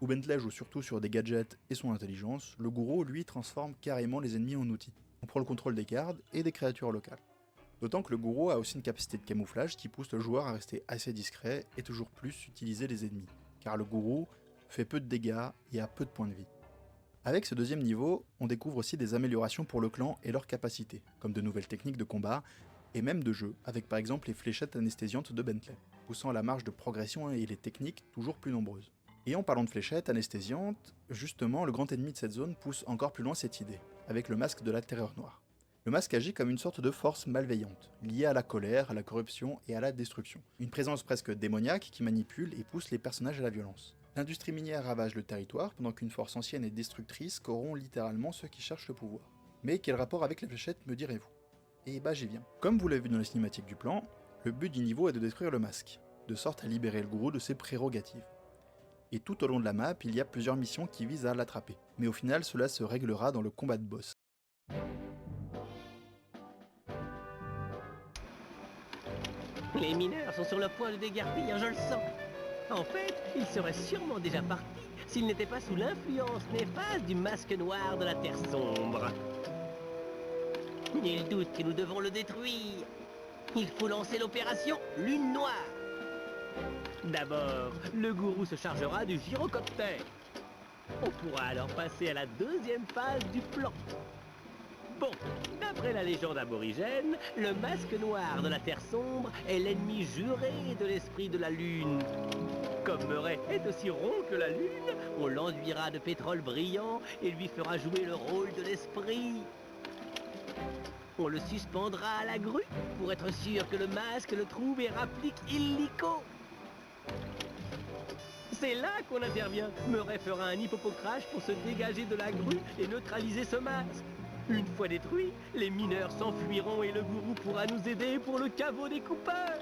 où Bentley joue surtout sur des gadgets et son intelligence, le gourou, lui, transforme carrément les ennemis en outils. On prend le contrôle des gardes et des créatures locales. D'autant que le gourou a aussi une capacité de camouflage qui pousse le joueur à rester assez discret et toujours plus utiliser les ennemis, car le gourou fait peu de dégâts et a peu de points de vie. Avec ce deuxième niveau, on découvre aussi des améliorations pour le clan et leurs capacités, comme de nouvelles techniques de combat, et même de jeu, avec par exemple les fléchettes anesthésiantes de Bentley, poussant la marge de progression et les techniques toujours plus nombreuses. Et en parlant de fléchettes anesthésiantes, justement le grand ennemi de cette zone pousse encore plus loin cette idée, avec le masque de la terreur noire. Le masque agit comme une sorte de force malveillante, liée à la colère, à la corruption et à la destruction. Une présence presque démoniaque qui manipule et pousse les personnages à la violence. L'industrie minière ravage le territoire pendant qu'une force ancienne et destructrice corrompt littéralement ceux qui cherchent le pouvoir. Mais quel rapport avec les fléchettes me direz-vous? Et bah j'y viens. Comme vous l'avez vu dans les cinématiques du plan, le but du niveau est de détruire le masque, de sorte à libérer le gourou de ses prérogatives. Et tout au long de la map, il y a plusieurs missions qui visent à l'attraper. Mais au final, cela se réglera dans le combat de boss. Les mineurs sont sur le point de déguerpir, je le sens. En fait, ils seraient sûrement déjà partis s'ils n'étaient pas sous l'influence néfaste du masque noir de la Terre sombre. Nul doute que nous devons le détruire. Il faut lancer l'opération Lune Noire. D'abord, le gourou se chargera du gyrocoptère. On pourra alors passer à la deuxième phase du plan. Bon, d'après la légende aborigène, le masque noir de la Terre sombre est l'ennemi juré de l'esprit de la Lune. Comme Murray est aussi rond que la Lune, on l'enduira de pétrole brillant et lui fera jouer le rôle de l'esprit. On le suspendra à la grue pour être sûr que le masque le trouve et rapplique illico. C'est là qu'on intervient. Murray fera un hippopocrash pour se dégager de la grue et neutraliser ce masque. Une fois détruit, les mineurs s'enfuiront et le gourou pourra nous aider pour le caveau des coupeurs.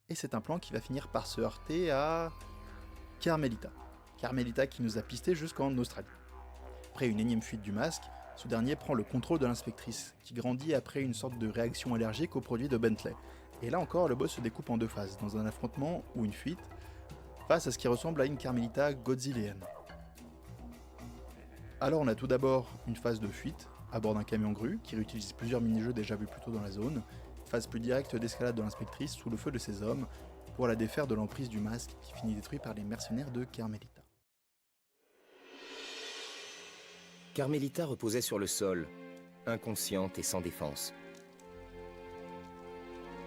Et c'est un plan qui va finir par se heurter à Carmelita. Carmelita qui nous a pisté jusqu'en Australie. Après une énième fuite du masque, ce dernier prend le contrôle de l'inspectrice, qui grandit après une sorte de réaction allergique aux produits de Bentley. Et là encore, le boss se découpe en deux phases, dans un affrontement ou une fuite, face à ce qui ressemble à une Carmelita godzillienne. Alors on a tout d'abord une phase de fuite, à bord d'un camion grue, qui réutilise plusieurs mini-jeux déjà vus plus tôt dans la zone, phase plus directe d'escalade de l'inspectrice sous le feu de ses hommes, pour la défaire de l'emprise du masque qui finit détruit par les mercenaires de Carmelita. Carmelita reposait sur le sol, inconsciente et sans défense.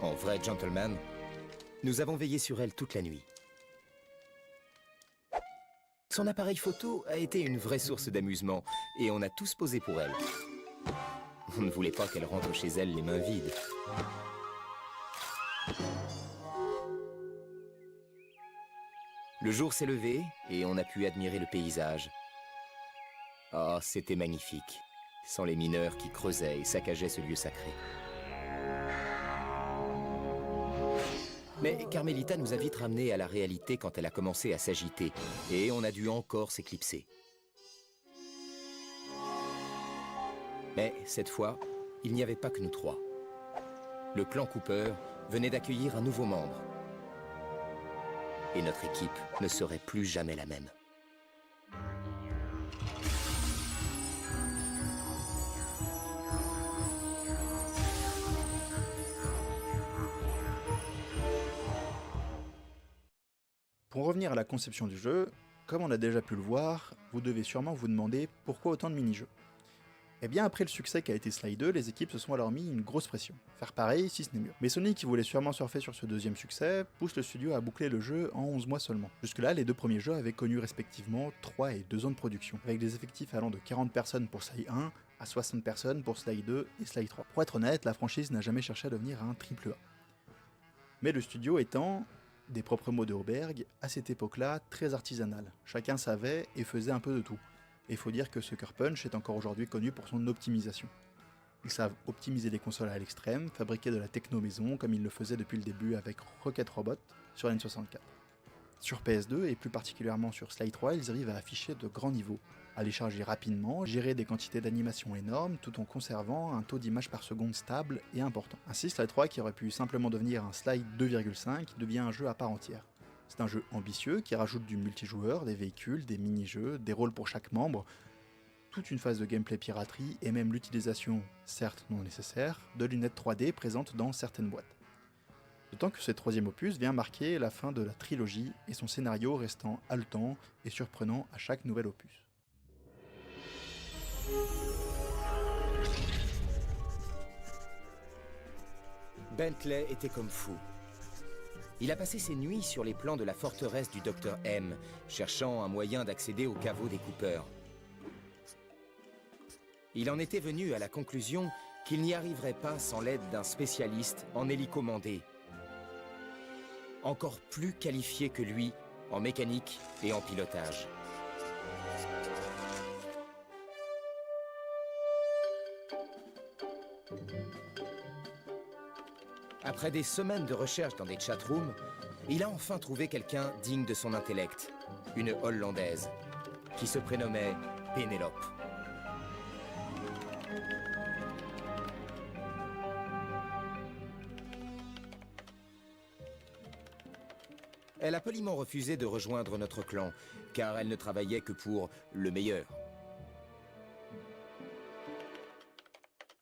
En vrai gentleman, nous avons veillé sur elle toute la nuit. Son appareil photo a été une vraie source d'amusement et on a tous posé pour elle. On ne voulait pas qu'elle rentre chez elle les mains vides. Le jour s'est levé et on a pu admirer le paysage. Ah, c'était magnifique, sans les mineurs qui creusaient et saccageaient ce lieu sacré. Mais Carmelita nous a vite ramenés à la réalité quand elle a commencé à s'agiter, et on a dû encore s'éclipser. Mais cette fois, il n'y avait pas que nous trois. Le clan Cooper venait d'accueillir un nouveau membre. Et notre équipe ne serait plus jamais la même. Pour revenir à la conception du jeu, comme on a déjà pu le voir, vous devez sûrement vous demander pourquoi autant de mini-jeux. Et bien après le succès qu'a été Sly 2, les équipes se sont alors mis une grosse pression. Faire pareil, si ce n'est mieux. Mais Sony, qui voulait sûrement surfer sur ce deuxième succès, pousse le studio à boucler le jeu en 11 mois seulement. Jusque-là, les deux premiers jeux avaient connu respectivement 3 et 2 ans de production, avec des effectifs allant de 40 personnes pour Sly 1 à 60 personnes pour Sly 2 et Sly 3. Pour être honnête, la franchise n'a jamais cherché à devenir un AAA. Mais le studio étant, des propres mots de Auberg, à cette époque-là, très artisanal. Chacun savait et faisait un peu de tout. Et il faut dire que Sucker Punch est encore aujourd'hui connu pour son optimisation. Ils savent optimiser les consoles à l'extrême, fabriquer de la techno maison comme ils le faisaient depuis le début avec Rocket Robot sur N64. Sur PS2 et plus particulièrement sur Sly 3, ils arrivent à afficher de grands niveaux, à les charger rapidement, gérer des quantités d'animation énormes tout en conservant un taux d'image par seconde stable et important. Ainsi, Sly 3, qui aurait pu simplement devenir un Sly 2,5, devient un jeu à part entière. C'est un jeu ambitieux qui rajoute du multijoueur, des véhicules, des mini-jeux, des rôles pour chaque membre, toute une phase de gameplay piraterie et même l'utilisation, certes non nécessaire, de lunettes 3D présentes dans certaines boîtes. D'autant que ce troisième opus vient marquer la fin de la trilogie et son scénario restant haletant et surprenant à chaque nouvel opus. Bentley était comme fou. Il a passé ses nuits sur les plans de la forteresse du Dr M, cherchant un moyen d'accéder au caveau des Cooper. Il en était venu à la conclusion qu'il n'y arriverait pas sans l'aide d'un spécialiste en hélicomandé, encore plus qualifié que lui en mécanique et en pilotage. Après des semaines de recherche dans des chatrooms, il a enfin trouvé quelqu'un digne de son intellect, une Hollandaise, qui se prénommait Pénélope. Elle a poliment refusé de rejoindre notre clan, car elle ne travaillait que pour le meilleur.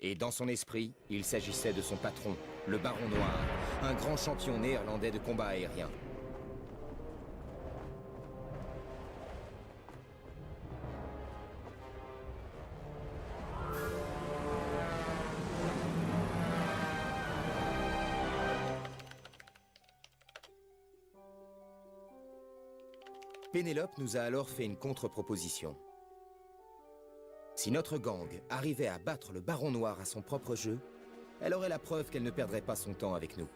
Et dans son esprit, il s'agissait de son patron, le Baron Noir, un grand champion néerlandais de combat aérien. Pénélope nous a alors fait une contre-proposition. Si notre gang arrivait à battre le Baron Noir à son propre jeu, elle aurait la preuve qu'elle ne perdrait pas son temps avec nous.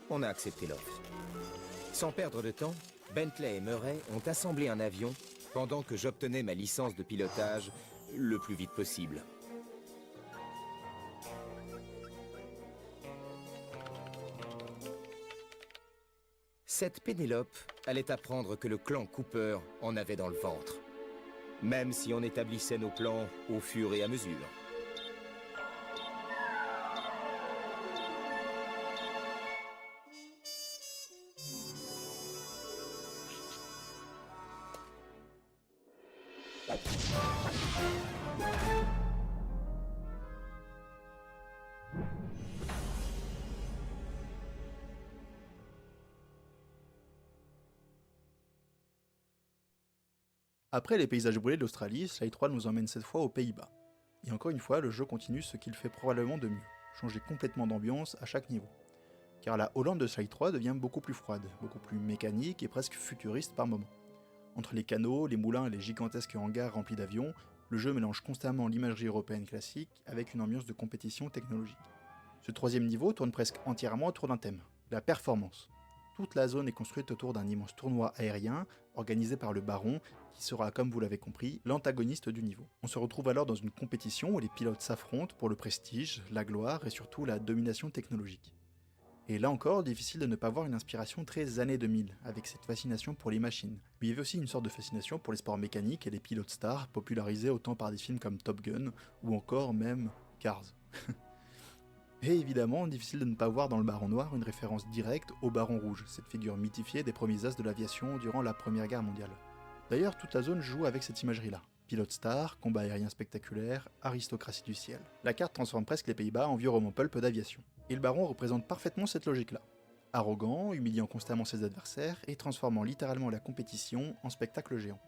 On a accepté l'offre. Sans perdre de temps, Bentley et Murray ont assemblé un avion pendant que j'obtenais ma licence de pilotage le plus vite possible. Cette Pénélope allait apprendre que le clan Cooper en avait dans le ventre, même si on établissait nos plans au fur et à mesure. Après les paysages brûlés d'Australie, Slide 3 nous emmène cette fois aux Pays-Bas. Et encore une fois, le jeu continue ce qu'il fait probablement de mieux, changer complètement d'ambiance à chaque niveau. Car la Hollande de Slide 3 devient beaucoup plus froide, beaucoup plus mécanique et presque futuriste par moments. Entre les canaux, les moulins et les gigantesques hangars remplis d'avions, le jeu mélange constamment l'imagerie européenne classique avec une ambiance de compétition technologique. Ce troisième niveau tourne presque entièrement autour d'un thème, la performance. Toute la zone est construite autour d'un immense tournoi aérien organisé par le Baron, qui sera, comme vous l'avez compris, l'antagoniste du niveau. On se retrouve alors dans une compétition où les pilotes s'affrontent pour le prestige, la gloire et surtout la domination technologique. Et là encore, difficile de ne pas voir une inspiration très années 2000, avec cette fascination pour les machines. Mais il y avait aussi une sorte de fascination pour les sports mécaniques et les pilotes stars, popularisés autant par des films comme Top Gun, ou encore même Cars. Et évidemment, difficile de ne pas voir dans le Baron Noir une référence directe au Baron Rouge, cette figure mythifiée des premiers as de l'aviation durant la Première Guerre mondiale. D'ailleurs, toute la zone joue avec cette imagerie-là. Pilote star, combat aérien spectaculaire, aristocratie du ciel. La carte transforme presque les Pays-Bas en vieux roman pulp d'aviation. Et le Baron représente parfaitement cette logique-là. Arrogant, humiliant constamment ses adversaires et transformant littéralement la compétition en spectacle géant.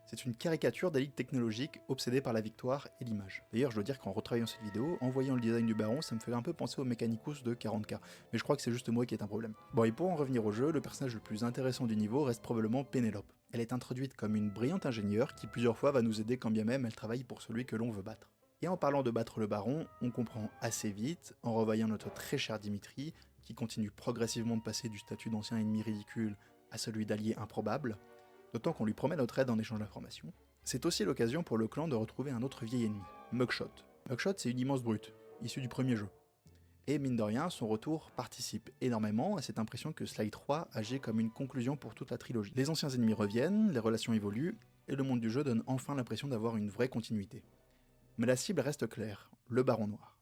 C'est une caricature d'élite technologique obsédée par la victoire et l'image. D'ailleurs, je dois dire qu'en retravaillant cette vidéo, en voyant le design du Baron, ça me fait un peu penser au Mechanicus de 40K, mais je crois que c'est juste moi qui est un problème. Bon, et pour en revenir au jeu, le personnage le plus intéressant du niveau reste probablement Pénélope. Elle est introduite comme une brillante ingénieure qui plusieurs fois va nous aider quand bien même elle travaille pour celui que l'on veut battre. Et en parlant de battre le Baron, on comprend assez vite, en revoyant notre très cher Dimitri, qui continue progressivement de passer du statut d'ancien ennemi ridicule à celui d'allié improbable, d'autant qu'on lui promet notre aide en échange d'informations. C'est aussi l'occasion pour le clan de retrouver un autre vieil ennemi, Mugshot. Mugshot, c'est une immense brute, issue du premier jeu. Et mine de rien, son retour participe énormément à cette impression que Slide 3 agit comme une conclusion pour toute la trilogie. Les anciens ennemis reviennent, les relations évoluent, et le monde du jeu donne enfin l'impression d'avoir une vraie continuité. Mais la cible reste claire, le Baron Noir.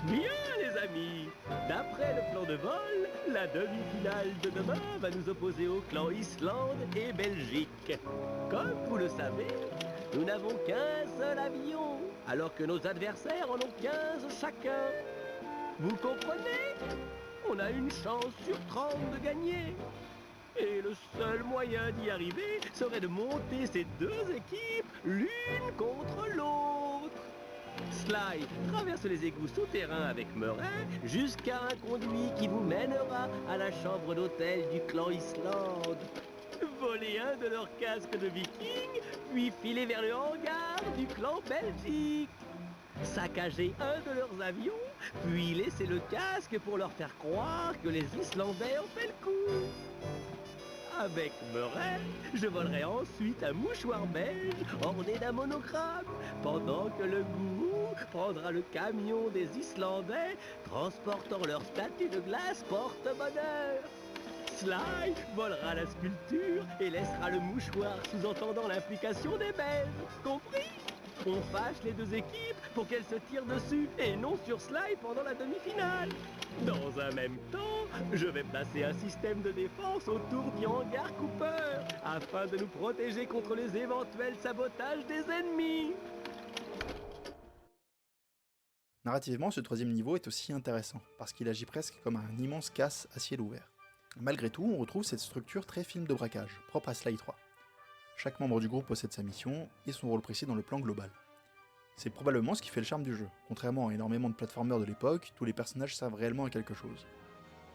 Bien les amis, d'après le plan de vol, la demi-finale de demain va nous opposer aux clans Islande et Belgique. Comme vous le savez, nous n'avons qu'un seul avion, alors que nos adversaires en ont 15 chacun. Vous comprenez? On a une chance sur 30 de gagner. Et le seul moyen d'y arriver serait de monter ces deux équipes l'une contre l'autre. Sly traverse les égouts souterrains avec Murray jusqu'à un conduit qui vous mènera à la chambre d'hôtel du clan Islande. Voler un de leurs casques de vikings, puis filer vers le hangar du clan Belgique. Saccager un de leurs avions, puis laisser le casque pour leur faire croire que les Islandais ont fait le coup. Avec Murray, je volerai ensuite un mouchoir belge orné d'un monogramme, pendant que le gourou prendra le camion des Islandais transportant leur statue de glace porte-bonheur. Sly volera la sculpture et laissera le mouchoir sous-entendant l'implication des Belges. Compris? On fâche les deux équipes pour qu'elles se tirent dessus et non sur Sly pendant la demi-finale. Dans un même temps, je vais placer un système de défense autour du hangar Cooper afin de nous protéger contre les éventuels sabotages des ennemis. Narrativement, ce troisième niveau est aussi intéressant, parce qu'il agit presque comme un immense casse à ciel ouvert. Malgré tout, on retrouve cette structure très film de braquage, propre à Sly 3. Chaque membre du groupe possède sa mission et son rôle précis dans le plan global. C'est probablement ce qui fait le charme du jeu. Contrairement à énormément de platformers de l'époque, tous les personnages servent réellement à quelque chose.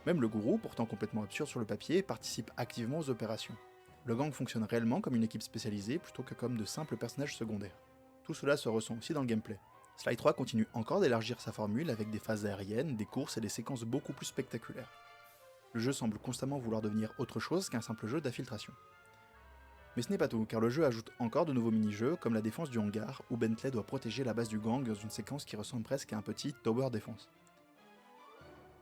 Même le gourou, pourtant complètement absurde sur le papier, participe activement aux opérations. Le gang fonctionne réellement comme une équipe spécialisée plutôt que comme de simples personnages secondaires. Tout cela se ressent aussi dans le gameplay. Sly 3 continue encore d'élargir sa formule avec des phases aériennes, des courses et des séquences beaucoup plus spectaculaires. Le jeu semble constamment vouloir devenir autre chose qu'un simple jeu d'infiltration. Mais ce n'est pas tout, car le jeu ajoute encore de nouveaux mini-jeux, comme la défense du hangar, où Bentley doit protéger la base du gang dans une séquence qui ressemble presque à un petit tower defense.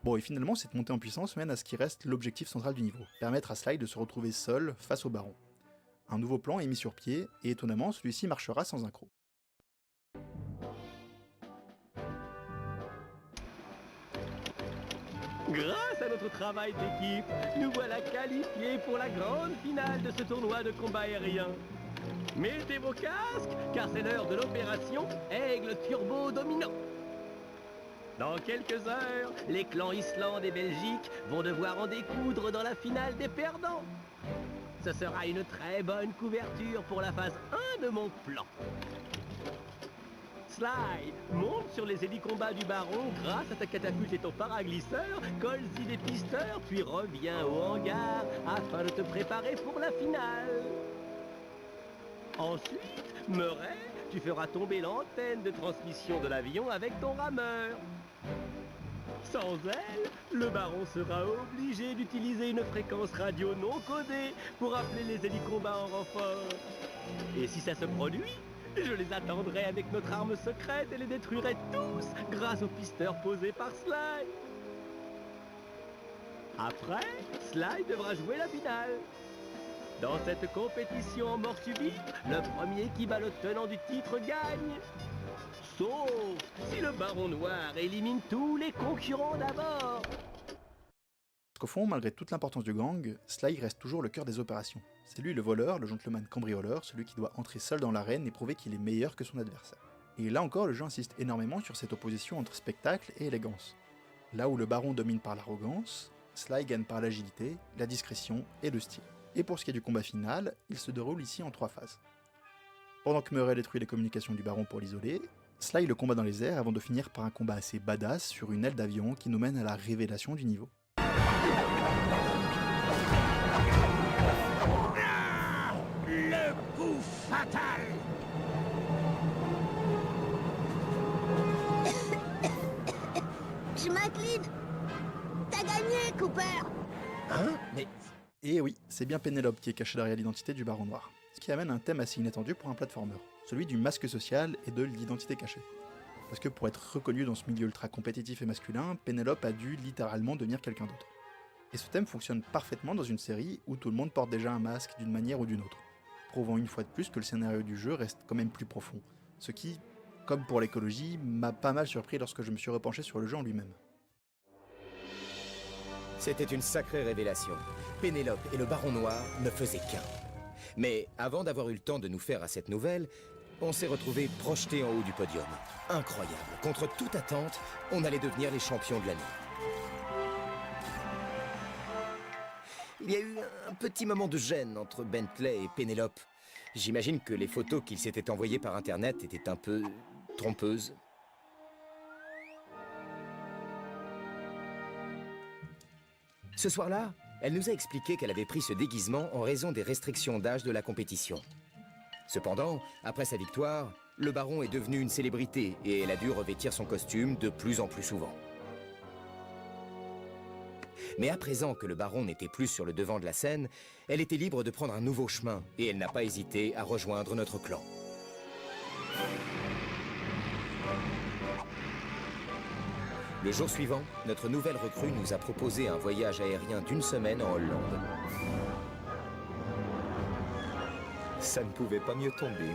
Bon, et finalement, cette montée en puissance mène à ce qui reste l'objectif central du niveau, permettre à Sly de se retrouver seul face au baron. Un nouveau plan est mis sur pied, et étonnamment, celui-ci marchera sans accroc. Grâce à notre travail d'équipe, nous voilà qualifiés pour la grande finale de ce tournoi de combat aérien. Mettez vos casques, car c'est l'heure de l'opération Aigle Turbo Dominant. Dans quelques heures, les clans Islande et Belgique vont devoir en découdre dans la finale des perdants. Ce sera une très bonne couverture pour la phase 1 de mon plan. Sly, monte sur les hélicombats du baron grâce à ta catapulte et ton paraglisseur, colle-y des pisteurs, puis reviens au hangar afin de te préparer pour la finale. Ensuite, Murray, tu feras tomber l'antenne de transmission de l'avion avec ton rameur. Sans elle, le baron sera obligé d'utiliser une fréquence radio non codée pour appeler les hélicombats en renfort. Et si ça se produit, je les attendrai avec notre arme secrète et les détruirai tous grâce aux pisteurs posés par Sly. Après, Sly devra jouer la finale. Dans cette compétition en mort subite, le premier qui bat le tenant du titre gagne. Sauf si le baron noir élimine tous les concurrents d'abord. Parce qu'au fond, malgré toute l'importance du gang, Sly reste toujours le cœur des opérations. C'est lui le voleur, le gentleman cambrioleur, celui qui doit entrer seul dans l'arène et prouver qu'il est meilleur que son adversaire. Et là encore, le jeu insiste énormément sur cette opposition entre spectacle et élégance. Là où le baron domine par l'arrogance, Sly gagne par l'agilité, la discrétion et le style. Et pour ce qui est du combat final, il se déroule ici en 3 phases. Pendant que Murray détruit les communications du baron pour l'isoler, Sly le combat dans les airs avant de finir par un combat assez badass sur une aile d'avion qui nous mène à la révélation du niveau. Le coup fatal! Je m'incline. T'as gagné, Cooper. Hein? Mais Et oui, c'est bien Penelope qui est cachée derrière l'identité du baron noir. Ce qui amène un thème assez inattendu pour un platformer, celui du masque social et de l'identité cachée. Parce que pour être reconnue dans ce milieu ultra compétitif et masculin, Penelope a dû littéralement devenir quelqu'un d'autre. Et ce thème fonctionne parfaitement dans une série où tout le monde porte déjà un masque d'une manière ou d'une autre, prouvant une fois de plus que le scénario du jeu reste quand même plus profond, ce qui, comme pour l'écologie, m'a pas mal surpris lorsque je me suis repenché sur le jeu en lui-même. C'était une sacrée révélation. Pénélope et le Baron Noir ne faisaient qu'un. Mais avant d'avoir eu le temps de nous faire à cette nouvelle, On s'est retrouvés projetés en haut du podium. Incroyable. Contre toute attente, on allait devenir les champions de l'année. Il y a eu un petit moment de gêne entre Bentley et Pénélope. J'imagine que les photos qu'ils s'étaient envoyées par Internet étaient un peu trompeuses. Ce soir-là, elle nous a expliqué qu'elle avait pris ce déguisement en raison des restrictions d'âge de la compétition. Cependant, après sa victoire, le baron est devenu une célébrité et elle a dû revêtir son costume de plus en plus souvent. Mais à présent que le baron n'était plus sur le devant de la scène, elle était libre de prendre un nouveau chemin et elle n'a pas hésité à rejoindre notre clan. Le jour suivant, notre nouvelle recrue nous a proposé un voyage aérien d'1 semaine en Hollande. Ça ne pouvait pas mieux tomber.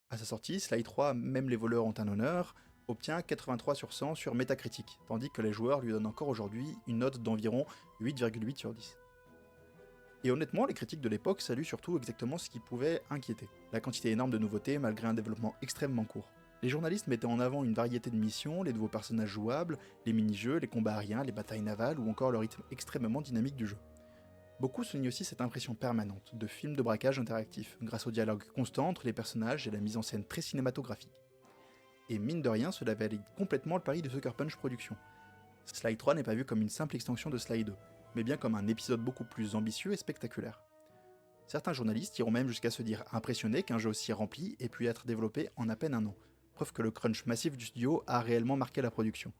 À sa sortie, Sly 3, même les voleurs ont un honneur, obtient 83 sur 100 sur Metacritic, tandis que les joueurs lui donnent encore aujourd'hui une note d'environ 8,8 sur 10. Et honnêtement, les critiques de l'époque saluent surtout exactement ce qui pouvait inquiéter, la quantité énorme de nouveautés malgré un développement extrêmement court. Les journalistes mettaient en avant une variété de missions, les nouveaux personnages jouables, les mini-jeux, les combats aériens, les batailles navales ou encore le rythme extrêmement dynamique du jeu. Beaucoup soulignent aussi cette impression permanente de film de braquage interactif, grâce au dialogue constant entre les personnages et la mise en scène très cinématographique. Et mine de rien, cela valide complètement le pari de Sucker Punch Productions. Sly 3 n'est pas vu comme une simple extension de Sly 2, mais bien comme un épisode beaucoup plus ambitieux et spectaculaire. Certains journalistes iront même jusqu'à se dire impressionnés qu'un jeu aussi rempli ait pu être développé en à peine un an, preuve que le crunch massif du studio a réellement marqué la production.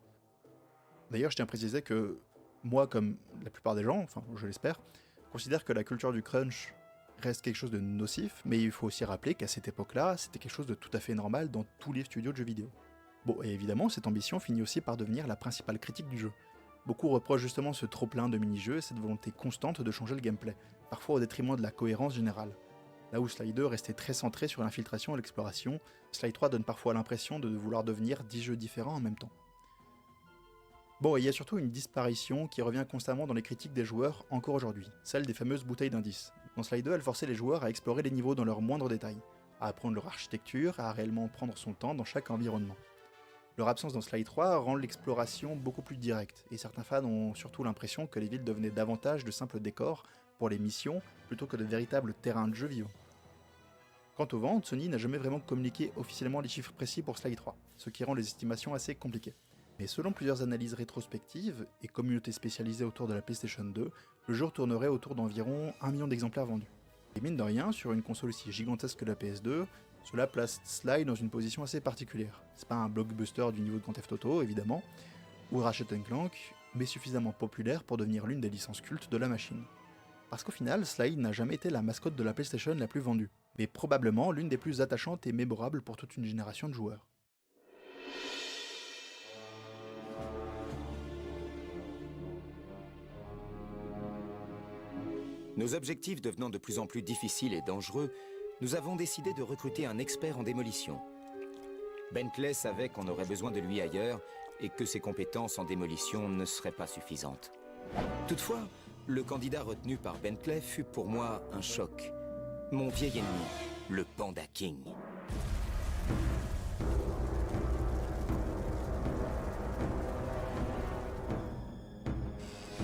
D'ailleurs, je tiens à préciser que moi, comme la plupart des gens, enfin je l'espère, considère que la culture du crunch reste quelque chose de nocif, mais il faut aussi rappeler qu'à cette époque-là, c'était quelque chose de tout à fait normal dans tous les studios de jeux vidéo. Bon, et évidemment, cette ambition finit aussi par devenir la principale critique du jeu. Beaucoup reprochent justement ce trop-plein de mini-jeux et cette volonté constante de changer le gameplay, parfois au détriment de la cohérence générale. Là où Sly 2 restait très centré sur l'infiltration et l'exploration, Sly 3 donne parfois l'impression de vouloir devenir 10 jeux différents en même temps. Bon, et il y a surtout une disparition qui revient constamment dans les critiques des joueurs encore aujourd'hui, celle des fameuses bouteilles d'indices. Dans Sly 2, elle forçait les joueurs à explorer les niveaux dans leurs moindres détails, à apprendre leur architecture, à réellement prendre son temps dans chaque environnement. Leur absence dans Sly 3 rend l'exploration beaucoup plus directe, et certains fans ont surtout l'impression que les villes devenaient davantage de simples décors pour les missions, plutôt que de véritables terrains de jeu vivants. Quant aux ventes, Sony n'a jamais vraiment communiqué officiellement les chiffres précis pour Sly 3, ce qui rend les estimations assez compliquées. Mais selon plusieurs analyses rétrospectives et communautés spécialisées autour de la PlayStation 2, le jeu tournerait autour d'environ 1 million d'exemplaires vendus. Et mine de rien, sur une console aussi gigantesque que la PS2, cela place Sly dans une position assez particulière. C'est pas un blockbuster du niveau de Grand Theft Auto, évidemment, ou Ratchet & Clank, mais suffisamment populaire pour devenir l'une des licences cultes de la machine. Parce qu'au final, Sly n'a jamais été la mascotte de la PlayStation la plus vendue, mais probablement l'une des plus attachantes et mémorables pour toute une génération de joueurs. Nos objectifs devenant de plus en plus difficiles et dangereux, nous avons décidé de recruter un expert en démolition. Bentley savait qu'on aurait besoin de lui ailleurs et que ses compétences en démolition ne seraient pas suffisantes. Toutefois, le candidat retenu par Bentley fut pour moi un choc. Mon vieil ennemi, le Panda King.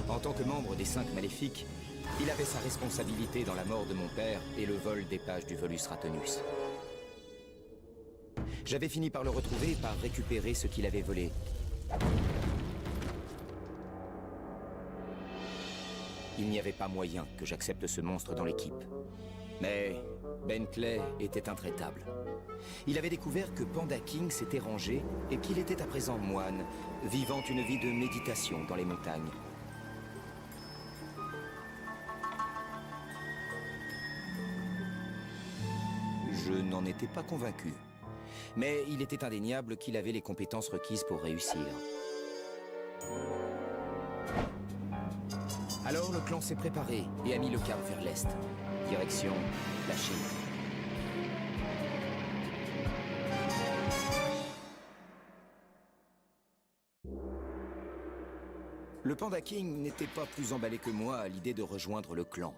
En tant que membre des 5 Maléfiques, il avait sa responsabilité dans la mort de mon père et le vol des pages du Volus Ratonus. J'avais fini par le retrouver et par récupérer ce qu'il avait volé. Il n'y avait pas moyen que j'accepte ce monstre dans l'équipe. Mais Bentley était intraitable. Il avait découvert que Panda King s'était rangé et qu'il était à présent moine, vivant une vie de méditation dans les montagnes. Je n'en étais pas convaincu. Mais il était indéniable qu'il avait les compétences requises pour réussir. Alors le clan s'est préparé et a mis le cap vers l'est. Direction la Chine. Le Panda King n'était pas plus emballé que moi à l'idée de rejoindre le clan.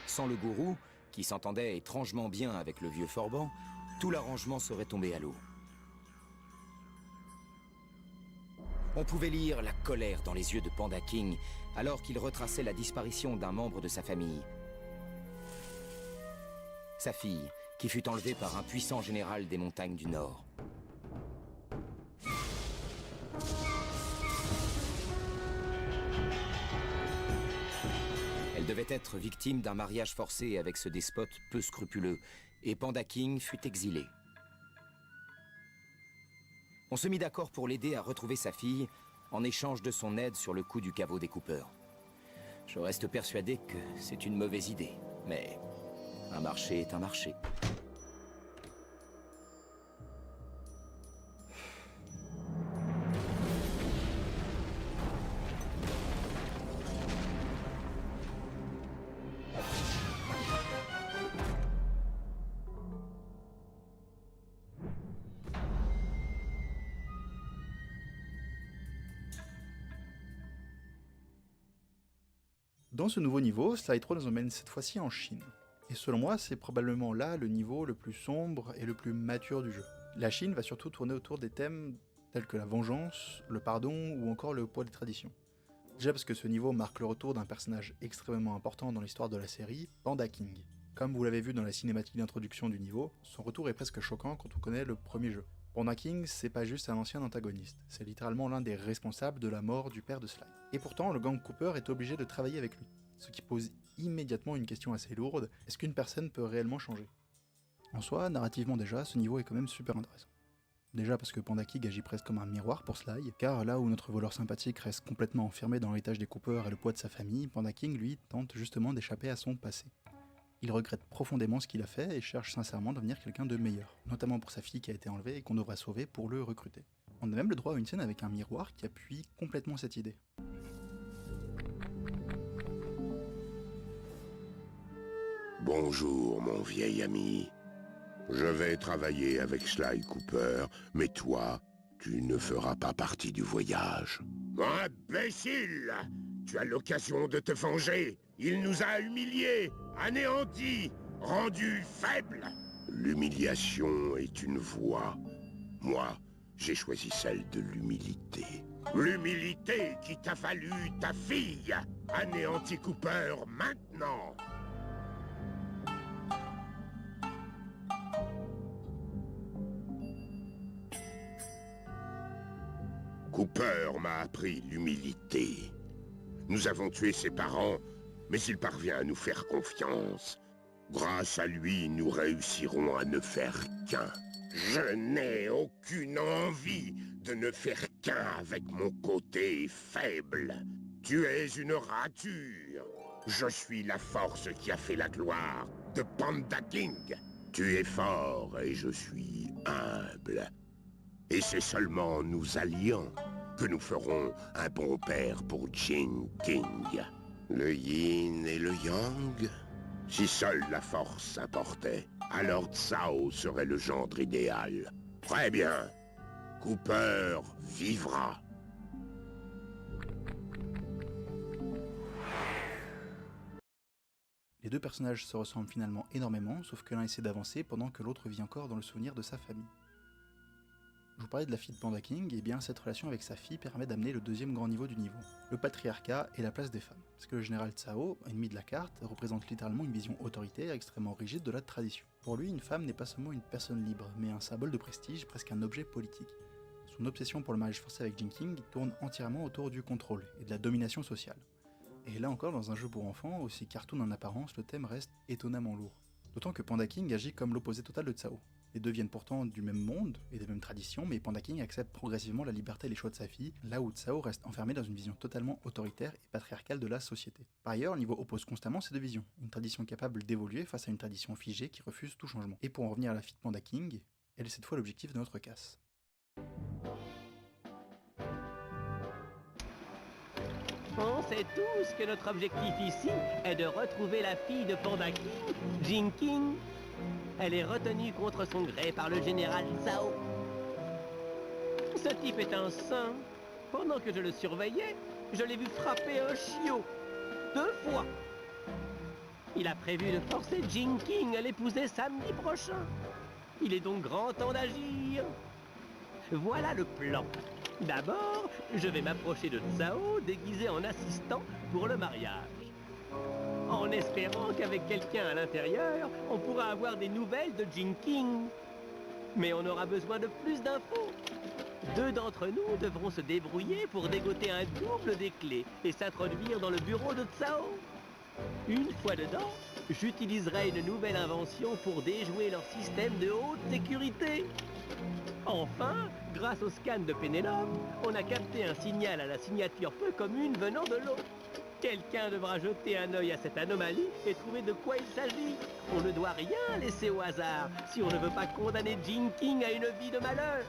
Sans le gourou, qui s'entendait étrangement bien avec le vieux Forban, tout l'arrangement serait tombé à l'eau. On pouvait lire la colère dans les yeux de Panda King alors qu'il retraçait la disparition d'un membre de sa famille. Sa fille, qui fut enlevée par un puissant général des montagnes du Nord. Elle devait être victime d'un mariage forcé avec ce despote peu scrupuleux, et Panda King fut exilé. On se mit d'accord pour l'aider à retrouver sa fille, en échange de son aide sur le coup du caveau des Cooper. Je reste persuadé que c'est une mauvaise idée, mais un marché est un marché. Dans ce nouveau niveau, Slide Road nous emmène cette fois-ci en Chine. Et selon moi, c'est probablement là le niveau le plus sombre et le plus mature du jeu. La Chine va surtout tourner autour des thèmes tels que la vengeance, le pardon ou encore le poids des traditions. Déjà parce que ce niveau marque le retour d'un personnage extrêmement important dans l'histoire de la série, Panda King. Comme vous l'avez vu dans la cinématique d'introduction du niveau, son retour est presque choquant quand on connaît le premier jeu. Panda King, c'est pas juste un ancien antagoniste, c'est littéralement l'un des responsables de la mort du père de Sly. Et pourtant, le gang Cooper est obligé de travailler avec lui, ce qui pose immédiatement une question assez lourde, est-ce qu'une personne peut réellement changer? En soi, narrativement déjà, ce niveau est quand même super intéressant. Déjà parce que Panda King agit presque comme un miroir pour Sly, car là où notre voleur sympathique reste complètement enfermé dans l'héritage des Cooper et le poids de sa famille, Panda King, lui, tente justement d'échapper à son passé. Il regrette profondément ce qu'il a fait et cherche sincèrement à devenir quelqu'un de meilleur, notamment pour sa fille qui a été enlevée et qu'on devrait sauver pour le recruter. On a même le droit à une scène avec un miroir qui appuie complètement cette idée. Bonjour, mon vieil ami. Je vais travailler avec Sly Cooper, mais toi, tu ne feras pas partie du voyage. Imbécile! Tu as l'occasion de te venger. Il nous a humiliés, anéantis, rendus faibles. L'humiliation est une voie. Moi, j'ai choisi celle de l'humilité. L'humilité qui t'a valu ta fille. Anéantis Cooper maintenant. Cooper m'a appris l'humilité. Nous avons tué ses parents, mais il parvient à nous faire confiance. Grâce à lui, nous réussirons à ne faire qu'un. Je n'ai aucune envie de ne faire qu'un avec mon côté faible. Tu es une rature. Je suis la force qui a fait la gloire de Panda King. Tu es fort et je suis humble. Et c'est seulement en nous alliant que nous ferons un bon père pour Jing King. Le yin et le yang. Si seule la force importait, alors Tsao serait le gendre idéal. Très bien. Cooper vivra. Les deux personnages se ressemblent finalement énormément, sauf que l'un essaie d'avancer pendant que l'autre vit encore dans le souvenir de sa famille. Je vous parlais de la fille de Panda King, et bien cette relation avec sa fille permet d'amener le deuxième grand niveau du niveau, le patriarcat et la place des femmes. Parce que le général Tsao, ennemi de la carte, représente littéralement une vision autoritaire extrêmement rigide de la tradition. Pour lui, une femme n'est pas seulement une personne libre, mais un symbole de prestige, presque un objet politique. Son obsession pour le mariage forcé avec Jing King tourne entièrement autour du contrôle et de la domination sociale. Et là encore, dans un jeu pour enfants, aussi cartoon en apparence, le thème reste étonnamment lourd. D'autant que Panda King agit comme l'opposé total de Tsao. Les deux viennent pourtant du même monde et des mêmes traditions, mais Panda King accepte progressivement la liberté et les choix de sa fille, là où Tsao reste enfermé dans une vision totalement autoritaire et patriarcale de la société. Par ailleurs, le niveau oppose constamment ces deux visions, une tradition capable d'évoluer face à une tradition figée qui refuse tout changement. Et pour en revenir à la fille de Panda King, elle est cette fois l'objectif de notre casse. On sait tous que notre objectif ici est de retrouver la fille de Panda King, Jing King. Elle est retenue contre son gré par le général Tsao. Ce type est un saint. Pendant que je le surveillais, je l'ai vu frapper un chiot. 2 fois. Il a prévu de forcer Jing King à l'épouser samedi prochain. Il est donc grand temps d'agir. Voilà le plan. D'abord, je vais m'approcher de Tsao déguisé en assistant pour le mariage. En espérant qu'avec quelqu'un à l'intérieur, on pourra avoir des nouvelles de Jing King. Mais on aura besoin de plus d'infos. 2 d'entre nous devront se débrouiller pour dégoter un double des clés et s'introduire dans le bureau de Tsao. Une fois dedans, j'utiliserai une nouvelle invention pour déjouer leur système de haute sécurité. Enfin, grâce au scan de Pénélope, on a capté un signal à la signature peu commune venant de l'eau. Quelqu'un devra jeter un œil à cette anomalie et trouver de quoi il s'agit. On ne doit rien laisser au hasard si on ne veut pas condamner Jing King à une vie de malheur.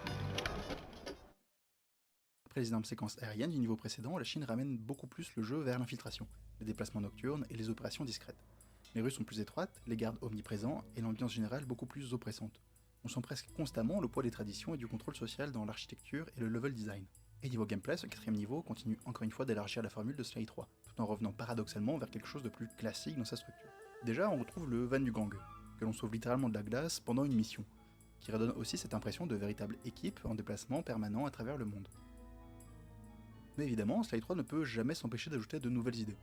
Après les énormes séquences aériennes du niveau précédent, la Chine ramène beaucoup plus le jeu vers l'infiltration, les déplacements nocturnes et les opérations discrètes. Les rues sont plus étroites, les gardes omniprésents et l'ambiance générale beaucoup plus oppressante. On sent presque constamment le poids des traditions et du contrôle social dans l'architecture et le level design. Et niveau gameplay, ce 4ème niveau continue encore une fois d'élargir la formule de Sly 3, tout en revenant paradoxalement vers quelque chose de plus classique dans sa structure. Déjà, on retrouve le van du gang, que l'on sauve littéralement de la glace pendant une mission, qui redonne aussi cette impression de véritable équipe en déplacement permanent à travers le monde. Mais évidemment, Sly 3 ne peut jamais s'empêcher d'ajouter de nouvelles idées.